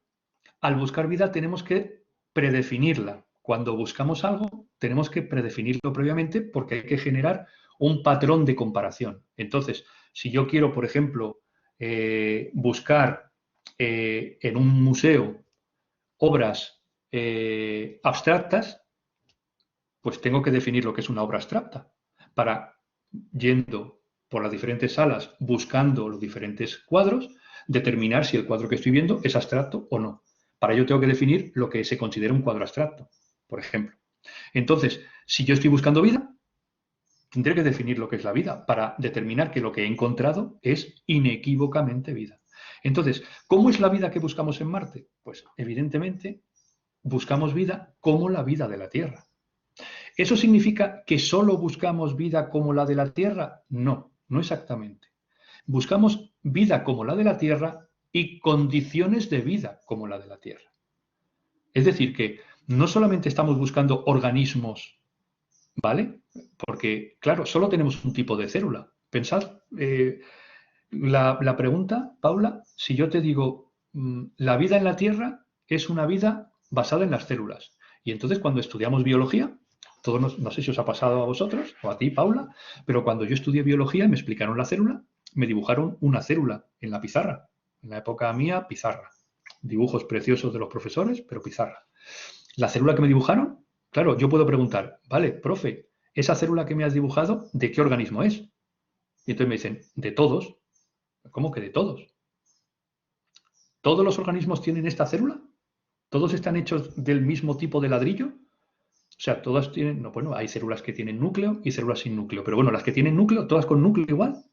al buscar vida tenemos que predefinirla. Cuando buscamos algo, tenemos que predefinirlo previamente porque hay que generar un patrón de comparación. Entonces, si yo quiero, por ejemplo, buscar en un museo obras abstractas, pues tengo que definir lo que es una obra abstracta. Para, yendo por las diferentes salas, buscando los diferentes cuadros, determinar si el cuadro que estoy viendo es abstracto o no. Para ello tengo que definir lo que se considera un cuadro abstracto, por ejemplo. Entonces, si yo estoy buscando vida, tendré que definir lo que es la vida para determinar que lo que he encontrado es inequívocamente vida. Entonces, ¿cómo es la vida que buscamos en Marte? Pues evidentemente buscamos vida como la vida de la Tierra. ¿Eso significa que solo buscamos vida como la de la Tierra? No, no exactamente. Buscamos vida como la de la Tierra y condiciones de vida como la de la Tierra. Es decir, que no solamente estamos buscando organismos, ¿vale? Porque, claro, solo tenemos un tipo de célula. Pensad, la pregunta, Paula, si yo te digo, la vida en la Tierra es una vida basada en las células. Y entonces cuando estudiamos biología, no sé si os ha pasado a vosotros o a ti, Paula, pero cuando yo estudié biología y me explicaron la célula, me dibujaron una célula en la pizarra. En la época mía, pizarra. Dibujos preciosos de los profesores, pero pizarra. La célula que me dibujaron, claro, yo puedo preguntar, vale, profe, esa célula que me has dibujado, ¿de qué organismo es? Y entonces me dicen, de todos. ¿Cómo que de todos? ¿Todos los organismos tienen esta célula? ¿Todos están hechos del mismo tipo de ladrillo? O sea, todas tienen, no, bueno, hay células que tienen núcleo y células sin núcleo, pero bueno, las que tienen núcleo, todas con núcleo igual,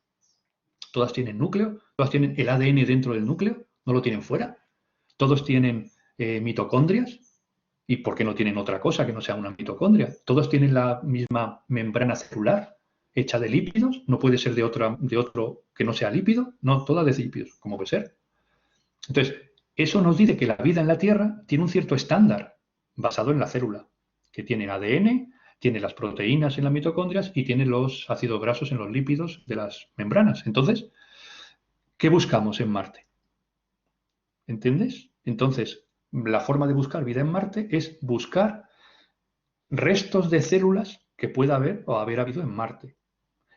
todas tienen núcleo, todas tienen el ADN dentro del núcleo, no lo tienen fuera, todos tienen mitocondrias, ¿y por qué no tienen otra cosa que no sea una mitocondria? Todos tienen la misma membrana celular hecha de lípidos, no puede ser de otro que no sea lípido, no, toda de lípidos, como puede ser. Entonces, eso nos dice que la vida en la Tierra tiene un cierto estándar basado en la célula, que tiene ADN, tiene las proteínas en las mitocondrias y tiene los ácidos grasos en los lípidos de las membranas. Entonces, ¿qué buscamos en Marte? ¿Entiendes? Entonces, la forma de buscar vida en Marte es buscar restos de células que pueda haber o haber habido en Marte.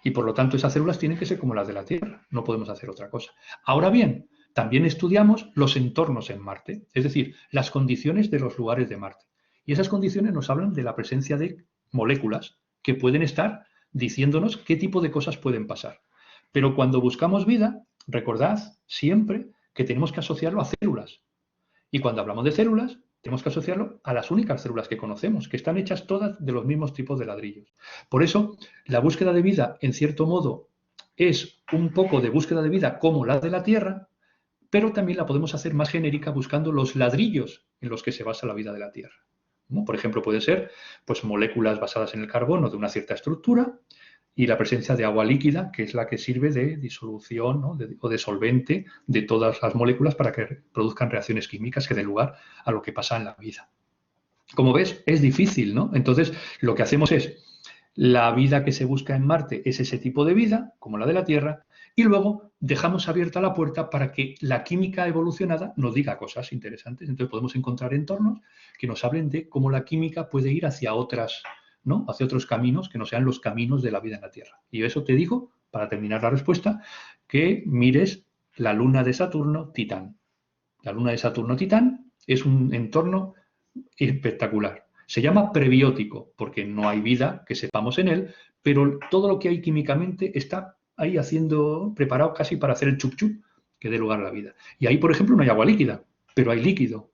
Y por lo tanto, esas células tienen que ser como las de la Tierra. No podemos hacer otra cosa. Ahora bien, también estudiamos los entornos en Marte, es decir, las condiciones de los lugares de Marte. Y esas condiciones nos hablan de la presencia de moléculas que pueden estar diciéndonos qué tipo de cosas pueden pasar. Pero cuando buscamos vida, recordad siempre que tenemos que asociarlo a células. Y cuando hablamos de células, tenemos que asociarlo a las únicas células que conocemos, que están hechas todas de los mismos tipos de ladrillos. Por eso, la búsqueda de vida, en cierto modo, es un poco de búsqueda de vida como la de la Tierra, pero también la podemos hacer más genérica buscando los ladrillos en los que se basa la vida de la Tierra. ¿No? Por ejemplo, puede ser pues, moléculas basadas en el carbono de una cierta estructura y la presencia de agua líquida, que es la que sirve de disolución, ¿no? o de solvente de todas las moléculas para que produzcan reacciones químicas que den lugar a lo que pasa en la vida. Como ves, es difícil, ¿no? Entonces, lo que hacemos es, la vida que se busca en Marte es ese tipo de vida, como la de la Tierra, y luego dejamos abierta la puerta para que la química evolucionada nos diga cosas interesantes. Entonces podemos encontrar entornos que nos hablen de cómo la química puede ir hacia otras, ¿no? Hacia otros caminos que no sean los caminos de la vida en la Tierra. Y eso te digo, para terminar la respuesta, que mires la luna de Saturno, Titán. La luna de Saturno, Titán, es un entorno espectacular. Se llama prebiótico, porque no hay vida que sepamos en él, pero todo lo que hay químicamente está ahí preparado casi para hacer el chup chup que dé lugar a la vida. Y ahí, por ejemplo, no hay agua líquida, pero hay líquido.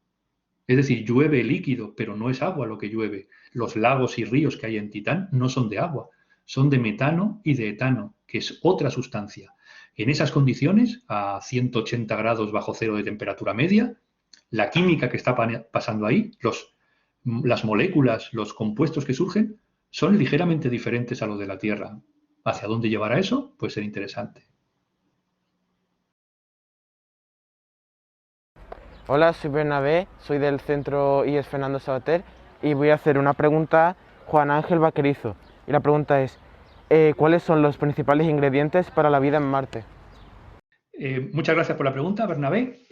Es decir, llueve líquido, pero no es agua lo que llueve. Los lagos y ríos que hay en Titán no son de agua, son de metano y de etano, que es otra sustancia. En esas condiciones, a 180 grados bajo cero de temperatura media, la química que está pasando ahí, las moléculas, los compuestos que surgen, son ligeramente diferentes a los de la Tierra. ¿Hacia dónde llevará eso? Puede ser interesante. Hola, soy Bernabé, soy del Centro IES Fernando Savater y voy a hacer una pregunta a Juan Ángel Vaquerizo. Y la pregunta es, ¿cuáles son los principales ingredientes para la vida en Marte? Muchas gracias por la pregunta, Bernabé.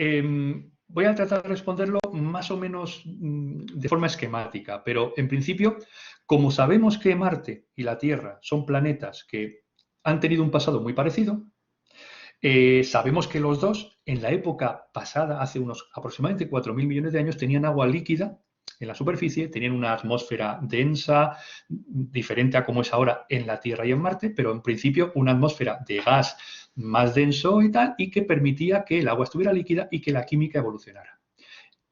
Voy a tratar de responderlo más o menos de forma esquemática, pero en principio, como sabemos que Marte y la Tierra son planetas que han tenido un pasado muy parecido, sabemos que los dos, en la época pasada, hace unos aproximadamente 4.000 millones de años, tenían agua líquida en la superficie, tenían una atmósfera densa, diferente a como es ahora en la Tierra y en Marte, pero en principio una atmósfera de gas más denso y tal, y que permitía que el agua estuviera líquida y que la química evolucionara.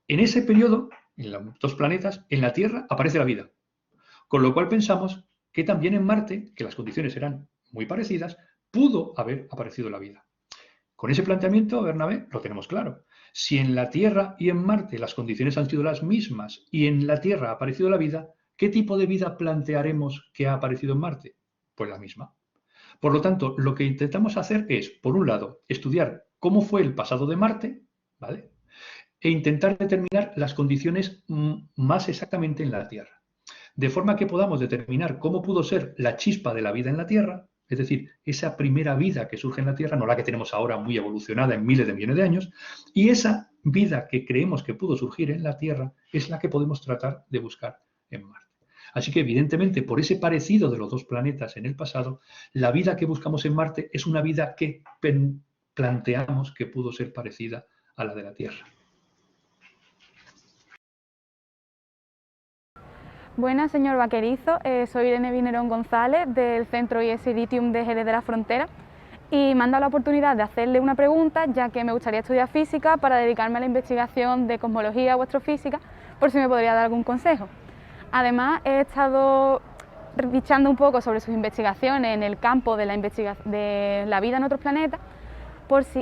En ese periodo, en los dos planetas, en la Tierra aparece la vida, con lo cual pensamos que también en Marte, que las condiciones eran muy parecidas, pudo haber aparecido la vida. Con ese planteamiento, Bernabé, lo tenemos claro. Si en la Tierra y en Marte las condiciones han sido las mismas y en la Tierra ha aparecido la vida, ¿qué tipo de vida plantearemos que ha aparecido en Marte? Pues la misma. Por lo tanto, lo que intentamos hacer es, por un lado, estudiar cómo fue el pasado de Marte, ¿vale? E intentar determinar las condiciones más exactamente en la Tierra. De forma que podamos determinar cómo pudo ser la chispa de la vida en la Tierra Es decir, esa primera vida que surge en la Tierra, no la que tenemos ahora muy evolucionada en miles de millones de años, y esa vida que creemos que pudo surgir en la Tierra es la que podemos tratar de buscar en Marte. Así que, evidentemente, por ese parecido de los dos planetas en el pasado, la vida que buscamos en Marte es una vida que planteamos que pudo ser parecida a la de la Tierra. Buenas, señor Vaquerizo. Soy Irene Vinerón González del Centro IES Litium de Jerez de la Frontera y me han dado la oportunidad de hacerle una pregunta, ya que me gustaría estudiar física para dedicarme a la investigación de cosmología o astrofísica, por si me podría dar algún consejo. Además, he estado revisando un poco sobre sus investigaciones en el campo de la vida en otros planetas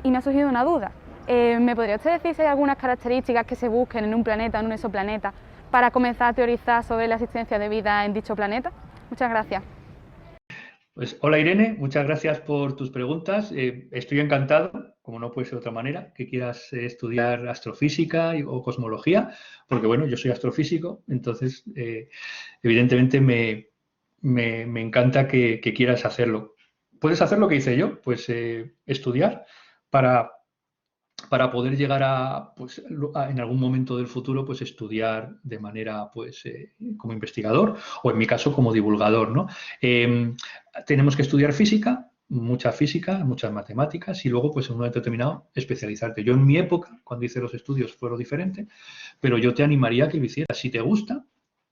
y me ha surgido una duda. ¿Me podría usted decir si hay algunas características que se busquen en un planeta o en un exoplaneta para comenzar a teorizar sobre la existencia de vida en dicho planeta? Muchas gracias. Pues hola Irene, muchas gracias por tus preguntas. Estoy encantado, como no puede ser de otra manera, que quieras estudiar astrofísica o cosmología, porque bueno, yo soy astrofísico, entonces evidentemente me encanta que quieras hacerlo. Puedes hacer lo que hice yo, pues estudiar para poder llegar en algún momento del futuro, pues estudiar de manera, pues, como investigador o en mi caso como divulgador, ¿no? Tenemos que estudiar física, muchas matemáticas y luego, pues en un momento determinado, especializarte. Yo en mi época, cuando hice los estudios, fue lo diferente, pero yo te animaría a que lo hicieras. Si te gusta,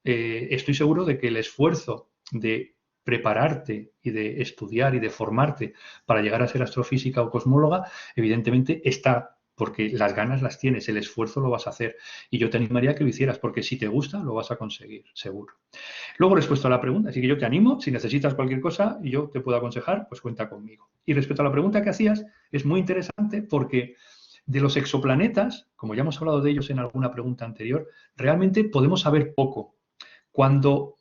estoy seguro de que el esfuerzo de prepararte y de estudiar y de formarte para llegar a ser astrofísica o cosmóloga, evidentemente está, porque las ganas las tienes, el esfuerzo lo vas a hacer. Y yo te animaría a que lo hicieras, porque si te gusta, lo vas a conseguir, seguro. Luego, respecto a la pregunta, así que yo te animo, si necesitas cualquier cosa y yo te puedo aconsejar, pues cuenta conmigo. Y respecto a la pregunta que hacías, es muy interesante porque de los exoplanetas, como ya hemos hablado de ellos en alguna pregunta anterior, realmente podemos saber poco. Cuanto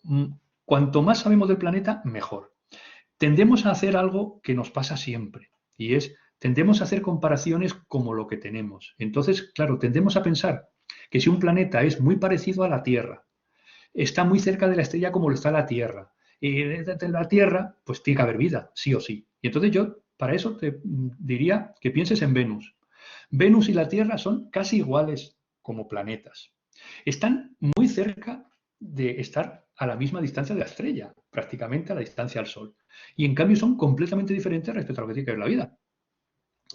más sabemos del planeta, mejor. Tendemos a hacer algo que nos pasa siempre, y es tendemos a hacer comparaciones como lo que tenemos. Entonces, claro, tendemos a pensar que si un planeta es muy parecido a la Tierra, está muy cerca de la estrella como lo está la Tierra, y en la Tierra, pues tiene que haber vida, sí o sí. Y entonces yo, para eso te diría que pienses en Venus. Venus y la Tierra son casi iguales como planetas. Están muy cerca de estar a la misma distancia de la estrella, prácticamente a la distancia al Sol. Y en cambio son completamente diferentes respecto a lo que tiene que ver la vida.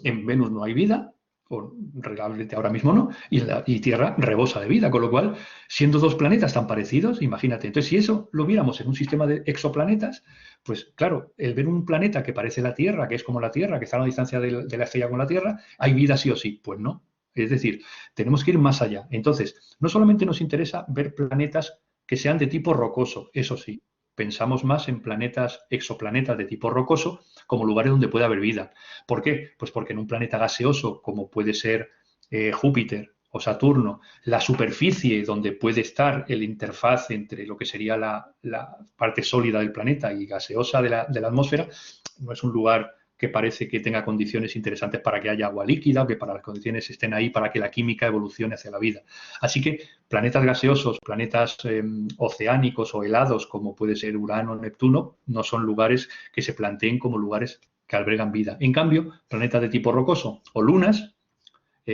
En Venus no hay vida, o realmente ahora mismo no, y Tierra rebosa de vida, con lo cual, siendo dos planetas tan parecidos, imagínate. Entonces, si eso lo viéramos en un sistema de exoplanetas, pues claro, el ver un planeta que parece la Tierra, que es como la Tierra, que está a la distancia de la estrella con la Tierra, ¿hay vida sí o sí? Pues no. Es decir, tenemos que ir más allá. Entonces, no solamente nos interesa ver planetas que sean de tipo rocoso, eso sí. Pensamos más en exoplanetas de tipo rocoso, como lugares donde puede haber vida. ¿Por qué? Pues porque en un planeta gaseoso, como puede ser Júpiter o Saturno, la superficie donde puede estar el interfaz entre lo que sería la parte sólida del planeta y gaseosa de la atmósfera, no es un lugar que parece que tenga condiciones interesantes para que haya agua líquida o que para las condiciones estén ahí para que la química evolucione hacia la vida. Así que planetas gaseosos, planetas oceánicos o helados, como puede ser Urano o Neptuno, no son lugares que se planteen como lugares que albergan vida. En cambio, planetas de tipo rocoso o lunas,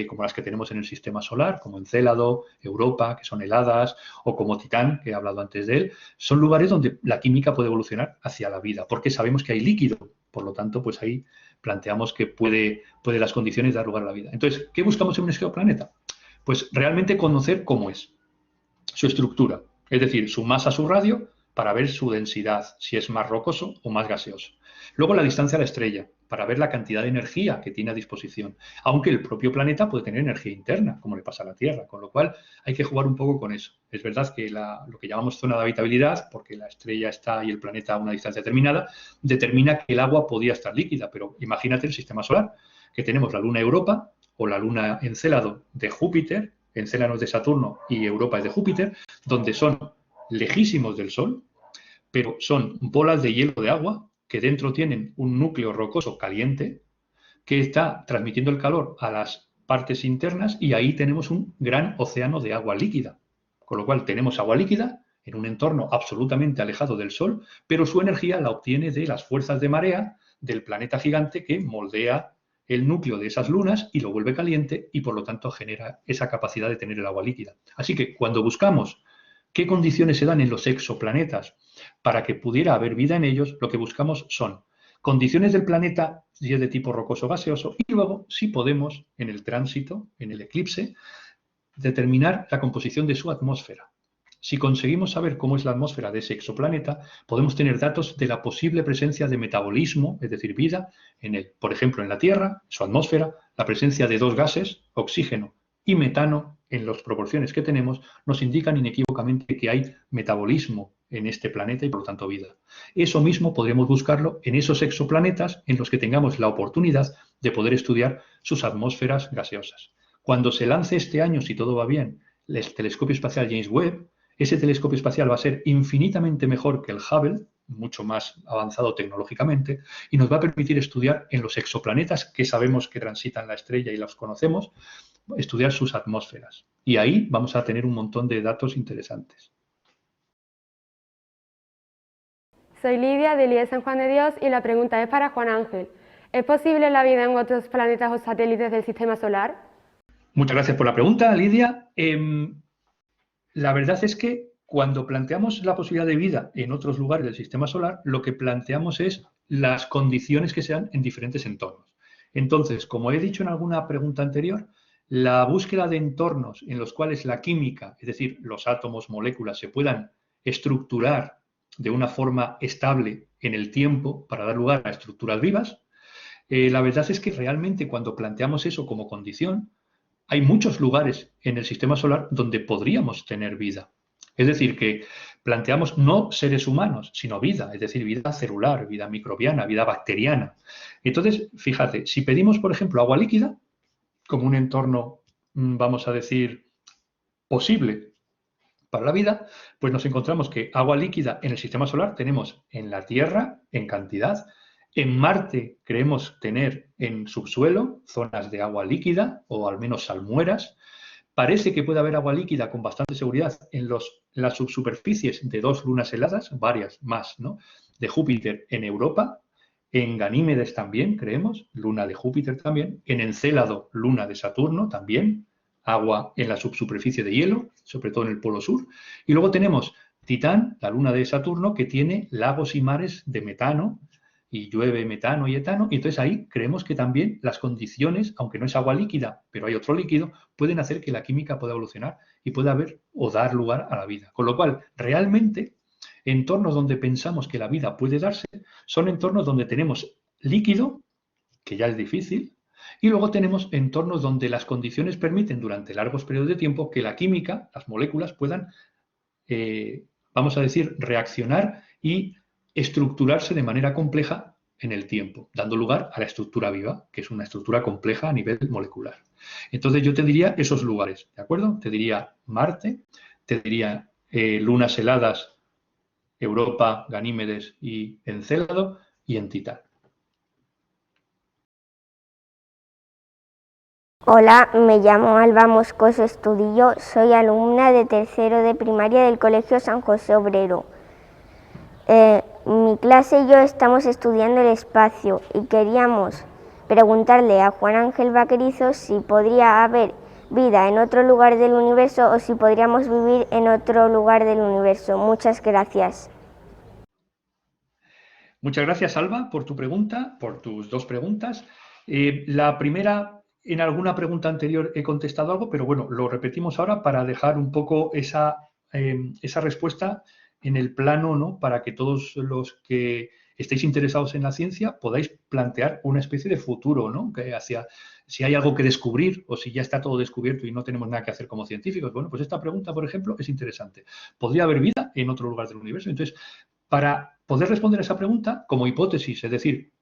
como las que tenemos en el sistema solar, como Encélado, Europa, que son heladas, o como Titán, que he hablado antes de él, son lugares donde la química puede evolucionar hacia la vida, porque sabemos que hay líquido. Por lo tanto, pues ahí planteamos que puede las condiciones dar lugar a la vida. Entonces, ¿qué buscamos en un exoplaneta? Pues realmente conocer cómo es, su estructura, es decir, su masa, su radio, para ver su densidad, si es más rocoso o más gaseoso. Luego la distancia a la estrella, para ver la cantidad de energía que tiene a disposición, aunque el propio planeta puede tener energía interna, como le pasa a la Tierra, con lo cual hay que jugar un poco con eso. Es verdad que lo que llamamos zona de habitabilidad, porque la estrella está y el planeta a una distancia determinada, determina que el agua podía estar líquida, pero imagínate el sistema solar, que tenemos la luna Europa o la luna Encélado de Júpiter, Encélado es de Saturno y Europa es de Júpiter, donde son lejísimos del Sol, pero son bolas de hielo de agua que dentro tienen un núcleo rocoso caliente que está transmitiendo el calor a las partes internas y ahí tenemos un gran océano de agua líquida. Con lo cual tenemos agua líquida en un entorno absolutamente alejado del Sol, pero su energía la obtiene de las fuerzas de marea del planeta gigante que moldea el núcleo de esas lunas y lo vuelve caliente y por lo tanto genera esa capacidad de tener el agua líquida. Así que cuando buscamos qué condiciones se dan en los exoplanetas para que pudiera haber vida en ellos, lo que buscamos son condiciones del planeta si es de tipo rocoso gaseoso y luego si podemos en el tránsito, en el eclipse, determinar la composición de su atmósfera. Si conseguimos saber cómo es la atmósfera de ese exoplaneta, podemos tener datos de la posible presencia de metabolismo, es decir, vida, en él. Por ejemplo, en la Tierra, su atmósfera, la presencia de dos gases, oxígeno y metano, en las proporciones que tenemos, nos indican inequívocamente que hay metabolismo en este planeta y, por lo tanto, vida. Eso mismo podremos buscarlo en esos exoplanetas en los que tengamos la oportunidad de poder estudiar sus atmósferas gaseosas. Cuando se lance este año, si todo va bien, el telescopio espacial James Webb, ese telescopio espacial va a ser infinitamente mejor que el Hubble, mucho más avanzado tecnológicamente, y nos va a permitir estudiar en los exoplanetas que sabemos que transitan la estrella y los conocemos, estudiar sus atmósferas. Y ahí vamos a tener un montón de datos interesantes. Soy Lidia, del IES San Juan de Dios, y la pregunta es para Juan Ángel. ¿Es posible la vida en otros planetas o satélites del Sistema Solar? Muchas gracias por la pregunta, Lidia. La verdad es que cuando planteamos la posibilidad de vida en otros lugares del Sistema Solar, lo que planteamos es las condiciones que se dan en diferentes entornos. Entonces, como he dicho en alguna pregunta anterior, la búsqueda de entornos en los cuales la química, es decir, los átomos, moléculas, se puedan estructurar de una forma estable en el tiempo para dar lugar a estructuras vivas, la verdad es que realmente cuando planteamos eso como condición, hay muchos lugares en el Sistema Solar donde podríamos tener vida. Es decir, que planteamos no seres humanos, sino vida, es decir, vida celular, vida microbiana, vida bacteriana. Entonces, fíjate, si pedimos, por ejemplo, agua líquida, como un entorno, vamos a decir, posible para la vida, pues nos encontramos que agua líquida en el Sistema Solar tenemos en la Tierra en cantidad. En Marte creemos tener en subsuelo zonas de agua líquida o al menos salmueras. Parece que puede haber agua líquida con bastante seguridad en las subsuperficies de dos lunas heladas, varias más, ¿no?, de Júpiter en Europa. En Ganímedes también creemos, luna de Júpiter también. En Encélado, luna de Saturno también. Agua en la subsuperficie de hielo, sobre todo en el polo sur. Y luego tenemos Titán, la luna de Saturno, que tiene lagos y mares de metano, y llueve metano y etano, y entonces ahí creemos que también las condiciones, aunque no es agua líquida, pero hay otro líquido, pueden hacer que la química pueda evolucionar y pueda haber o dar lugar a la vida. Con lo cual, realmente, entornos donde pensamos que la vida puede darse son entornos donde tenemos líquido, que ya es difícil, y luego tenemos entornos donde las condiciones permiten durante largos periodos de tiempo que la química, las moléculas, puedan, vamos a decir, reaccionar y estructurarse de manera compleja en el tiempo, dando lugar a la estructura viva, que es una estructura compleja a nivel molecular. Entonces yo te diría esos lugares, ¿de acuerdo? Te diría Marte, te diría lunas heladas, Europa, Ganímedes y Encélado, y en Titán. Hola, me llamo Alba Moscoso Estudillo, soy alumna de tercero de primaria del Colegio San José Obrero. Mi clase y yo estamos estudiando el espacio y queríamos preguntarle a Juan Ángel Vaquerizo si podría haber vida en otro lugar del universo o si podríamos vivir en otro lugar del universo. Muchas gracias. Muchas gracias, Alba, por tu pregunta, por tus dos preguntas. La primera, en alguna pregunta anterior he contestado algo, pero bueno, lo repetimos ahora para dejar un poco esa respuesta en el plano, ¿no?, para que todos los que estéis interesados en la ciencia podáis plantear una especie de futuro, ¿no?, que hacia si hay algo que descubrir o si ya está todo descubierto y no tenemos nada que hacer como científicos. Bueno, pues esta pregunta, por ejemplo, es interesante. ¿Podría haber vida en otro lugar del universo? Entonces, para poder responder a esa pregunta, como hipótesis, es decir,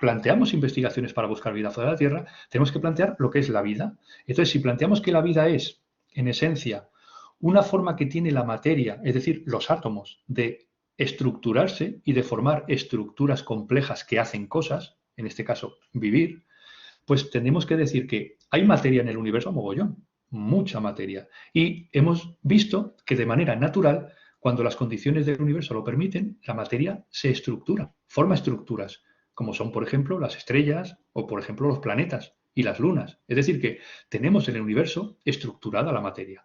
planteamos investigaciones para buscar vida fuera de la Tierra, tenemos que plantear lo que es la vida. Entonces, si planteamos que la vida es, en esencia, una forma que tiene la materia, es decir, los átomos, de estructurarse y de formar estructuras complejas que hacen cosas, en este caso, vivir, pues tenemos que decir que hay materia en el universo mogollón, mucha materia. Y hemos visto que de manera natural, cuando las condiciones del universo lo permiten, la materia se estructura, forma estructuras, como son, por ejemplo, las estrellas o, por ejemplo, los planetas y las lunas. Es decir, que tenemos en el universo estructurada la materia.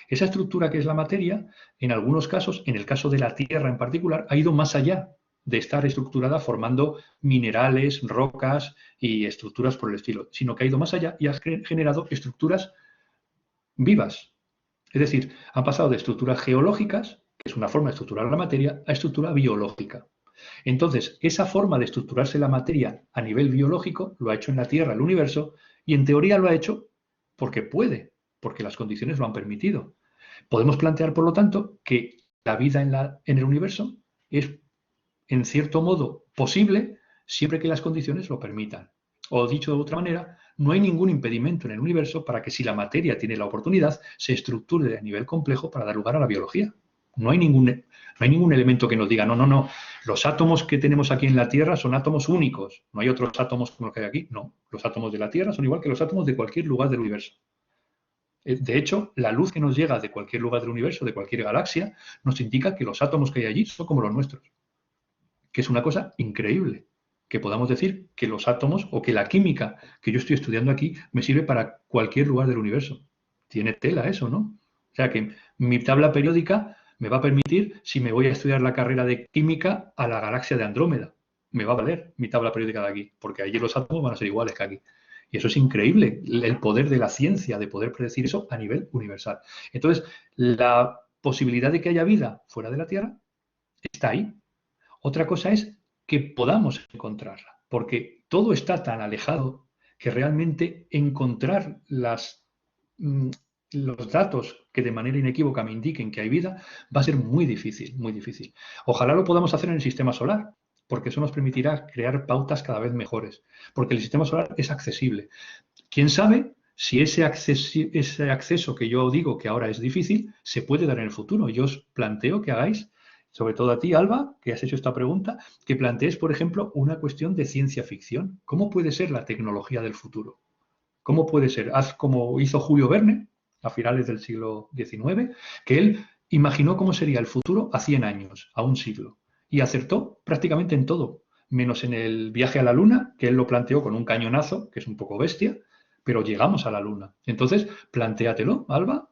Esa estructura que es la materia, en algunos casos, en el caso de la Tierra en particular, ha ido más allá de estar estructurada formando minerales, rocas y estructuras por el estilo, sino que ha ido más allá y ha generado estructuras vivas. Es decir, han pasado de estructuras geológicas, que es una forma de estructurar la materia, a estructura biológica. Entonces, esa forma de estructurarse la materia a nivel biológico lo ha hecho en la Tierra, el universo, y en teoría lo ha hecho porque puede, porque las condiciones lo han permitido. Podemos plantear, por lo tanto, que la vida en el universo es, en cierto modo, posible siempre que las condiciones lo permitan. O dicho de otra manera, no hay ningún impedimento en el universo para que si la materia tiene la oportunidad, se estructure a nivel complejo para dar lugar a la biología. No hay ningún elemento que nos diga, no, los átomos que tenemos aquí en la Tierra son átomos únicos, no hay otros átomos como los que hay aquí. No, los átomos de la Tierra son igual que los átomos de cualquier lugar del universo. De hecho, la luz que nos llega de cualquier lugar del universo, de cualquier galaxia, nos indica que los átomos que hay allí son como los nuestros. Que es una cosa increíble, que podamos decir que los átomos o que la química que yo estoy estudiando aquí me sirve para cualquier lugar del universo. Tiene tela eso, ¿no? O sea que mi tabla periódica me va a permitir, si me voy a estudiar la carrera de química a la galaxia de Andrómeda, me va a valer mi tabla periódica de aquí, porque allí los átomos van a ser iguales que aquí. Y eso es increíble, el poder de la ciencia, de poder predecir eso a nivel universal. Entonces, la posibilidad de que haya vida fuera de la Tierra está ahí. Otra cosa es que podamos encontrarla, porque todo está tan alejado que realmente encontrar los datos que de manera inequívoca me indiquen que hay vida va a ser muy difícil, muy difícil. Ojalá lo podamos hacer en el sistema solar, porque eso nos permitirá crear pautas cada vez mejores, porque el sistema solar es accesible. ¿Quién sabe si ese acceso que yo digo que ahora es difícil se puede dar en el futuro? Yo os planteo que hagáis, sobre todo a ti, Alba, que has hecho esta pregunta, que plantees, por ejemplo, una cuestión de ciencia ficción. ¿Cómo puede ser la tecnología del futuro? ¿Cómo puede ser? Haz como hizo Julio Verne a finales del siglo XIX, que él imaginó cómo sería el futuro a 100 años, a un siglo. Y acertó prácticamente en todo, menos en el viaje a la Luna, que él lo planteó con un cañonazo, que es un poco bestia, pero llegamos a la Luna. Entonces, plantéatelo, Alba,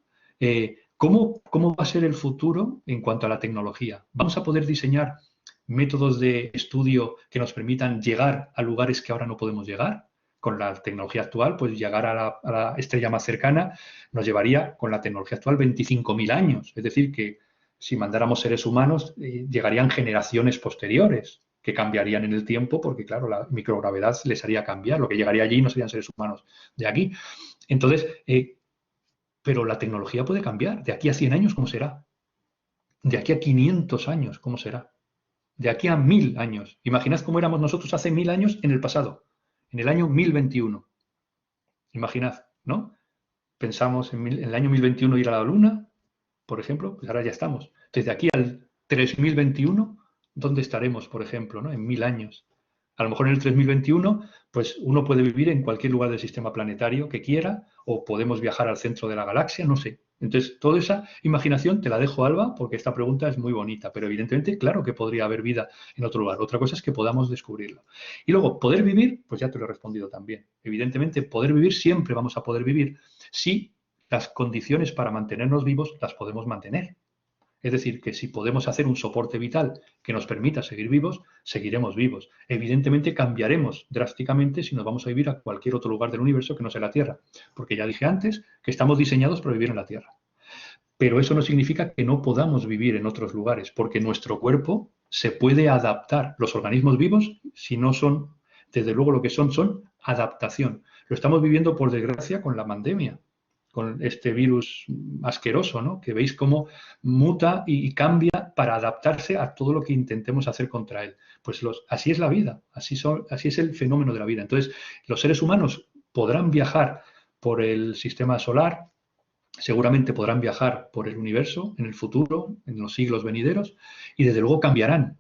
¿cómo va a ser el futuro en cuanto a la tecnología? ¿Vamos a poder diseñar métodos de estudio que nos permitan llegar a lugares que ahora no podemos llegar? Con la tecnología actual, pues llegar a la estrella más cercana nos llevaría, con la tecnología actual, 25.000 años. Es decir, que si mandáramos seres humanos, llegarían generaciones posteriores que cambiarían en el tiempo porque, claro, la microgravedad les haría cambiar. Lo que llegaría allí no serían seres humanos de aquí. Entonces, pero la tecnología puede cambiar. De aquí a 100 años, ¿cómo será? De aquí a 500 años, ¿cómo será? De aquí a 1000 años. Imaginad cómo éramos nosotros hace 1000 años en el pasado, en el año 1021. Imaginad, ¿no? Pensamos en el año 1021 ir a la Luna, por ejemplo, pues ahora ya estamos. Desde aquí al 3021, ¿dónde estaremos, por ejemplo, ¿no? En 1000 años. A lo mejor en el 3021, pues uno puede vivir en cualquier lugar del sistema planetario que quiera, o podemos viajar al centro de la galaxia, no sé. Entonces, toda esa imaginación te la dejo, Alba, porque esta pregunta es muy bonita, pero evidentemente, claro que podría haber vida en otro lugar. Otra cosa es que podamos descubrirlo. Y luego, poder vivir, pues ya te lo he respondido también. Evidentemente, poder vivir, siempre vamos a poder vivir si las condiciones para mantenernos vivos las podemos mantener. Es decir, que si podemos hacer un soporte vital que nos permita seguir vivos, seguiremos vivos. Evidentemente cambiaremos drásticamente si nos vamos a vivir a cualquier otro lugar del universo que no sea la Tierra, porque ya dije antes que estamos diseñados para vivir en la Tierra. Pero eso no significa que no podamos vivir en otros lugares, porque nuestro cuerpo se puede adaptar. Los organismos vivos, si no son, desde luego lo que son adaptación. Lo estamos viviendo, por desgracia, con la pandemia, con este virus asqueroso, ¿no? Que veis cómo muta y cambia para adaptarse a todo lo que intentemos hacer contra él. Pues así es la vida, así es el fenómeno de la vida. Entonces, los seres humanos podrán viajar por el sistema solar, seguramente podrán viajar por el universo en el futuro, en los siglos venideros, y desde luego cambiarán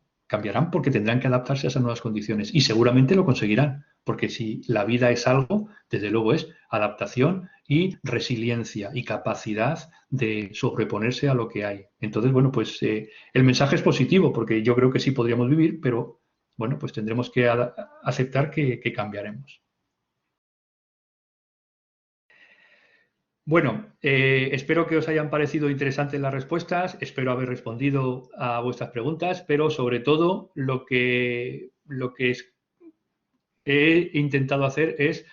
porque tendrán que adaptarse a esas nuevas condiciones y seguramente lo conseguirán, porque si la vida es algo, desde luego es adaptación y resiliencia y capacidad de sobreponerse a lo que hay. Entonces, bueno, pues el mensaje es positivo, porque yo creo que sí podríamos vivir, pero bueno, pues tendremos que aceptar que cambiaremos. Bueno, espero que os hayan parecido interesantes las respuestas, espero haber respondido a vuestras preguntas, pero sobre todo lo que he intentado hacer es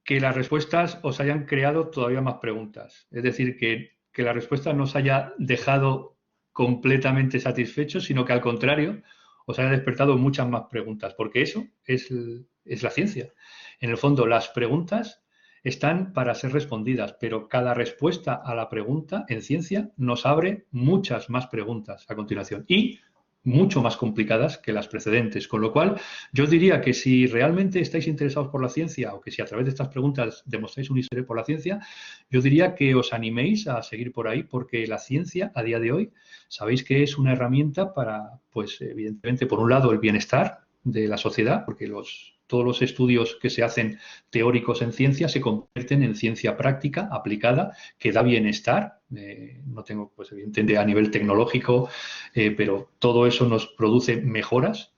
que las respuestas os hayan creado todavía más preguntas. Es decir, que la respuesta no os haya dejado completamente satisfechos, sino que al contrario os haya despertado muchas más preguntas, porque eso es la ciencia. En el fondo, las preguntas están para ser respondidas, pero cada respuesta a la pregunta en ciencia nos abre muchas más preguntas a continuación y mucho más complicadas que las precedentes, con lo cual yo diría que si realmente estáis interesados por la ciencia o que si a través de estas preguntas demostráis un interés por la ciencia, yo diría que os animéis a seguir por ahí, porque la ciencia a día de hoy sabéis que es una herramienta para, pues evidentemente, por un lado el bienestar de la sociedad, porque todos los estudios que se hacen teóricos en ciencia se convierten en ciencia práctica, aplicada, que da bienestar. No tengo, pues evidentemente, a nivel tecnológico, pero todo eso nos produce mejoras.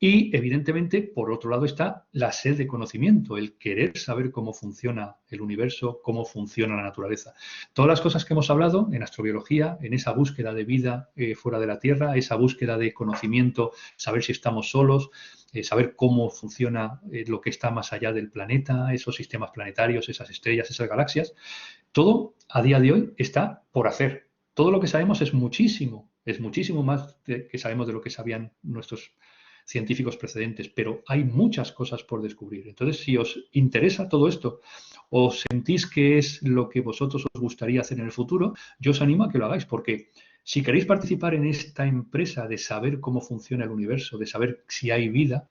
Y, evidentemente, por otro lado está la sed de conocimiento, el querer saber cómo funciona el universo, cómo funciona la naturaleza. Todas las cosas que hemos hablado en astrobiología, en esa búsqueda de vida fuera de la Tierra, esa búsqueda de conocimiento, saber si estamos solos, saber cómo funciona lo que está más allá del planeta, esos sistemas planetarios, esas estrellas, esas galaxias, todo a día de hoy está por hacer. Todo lo que sabemos es muchísimo más que sabemos de lo que sabían nuestros científicos precedentes, pero hay muchas cosas por descubrir. Entonces, si os interesa todo esto o sentís que es lo que vosotros os gustaría hacer en el futuro, yo os animo a que lo hagáis, porque si queréis participar en esta empresa de saber cómo funciona el universo, de saber si hay vida,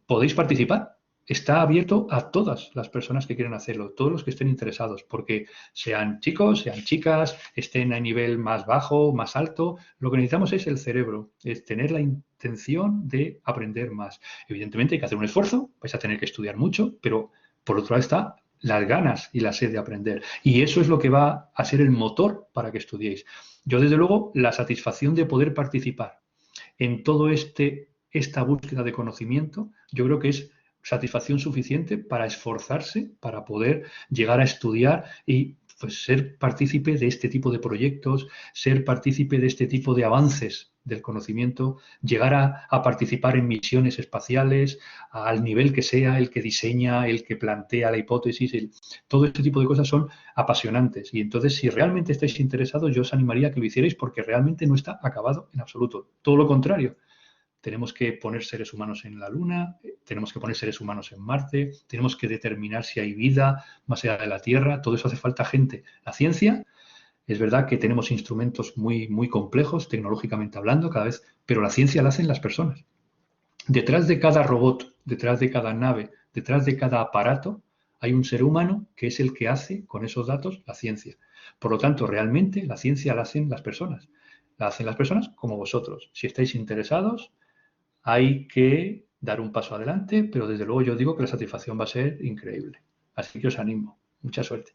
podéis participar. Está abierto a todas las personas que quieran hacerlo, todos los que estén interesados, porque sean chicos, sean chicas, estén a nivel más bajo, más alto, lo que necesitamos es el cerebro, es tener la intención de aprender más. Evidentemente hay que hacer un esfuerzo, vais a tener que estudiar mucho, pero por otro lado está las ganas y la sed de aprender. Y eso es lo que va a ser el motor para que estudiéis. Yo, desde luego, la satisfacción de poder participar en todo esta búsqueda de conocimiento, yo creo que es satisfacción suficiente para esforzarse, para poder llegar a estudiar y pues ser partícipe de este tipo de proyectos, ser partícipe de este tipo de avances del conocimiento, llegar a participar en misiones espaciales, al nivel que sea, el que diseña, el que plantea la hipótesis, todo este tipo de cosas son apasionantes. Y entonces, si realmente estáis interesados, yo os animaría a que lo hicierais, porque realmente no está acabado en absoluto. Todo lo contrario. Tenemos que poner seres humanos en la Luna, tenemos que poner seres humanos en Marte, tenemos que determinar si hay vida más allá de la Tierra. Todo eso hace falta gente. La ciencia, es verdad que tenemos instrumentos muy, muy complejos, tecnológicamente hablando, cada vez, pero la ciencia la hacen las personas. Detrás de cada robot, detrás de cada nave, detrás de cada aparato, hay un ser humano que es el que hace con esos datos la ciencia. Por lo tanto, realmente la ciencia la hacen las personas. La hacen las personas como vosotros. Si estáis interesados, hay que dar un paso adelante, pero desde luego yo digo que la satisfacción va a ser increíble. Así que os animo. Mucha suerte.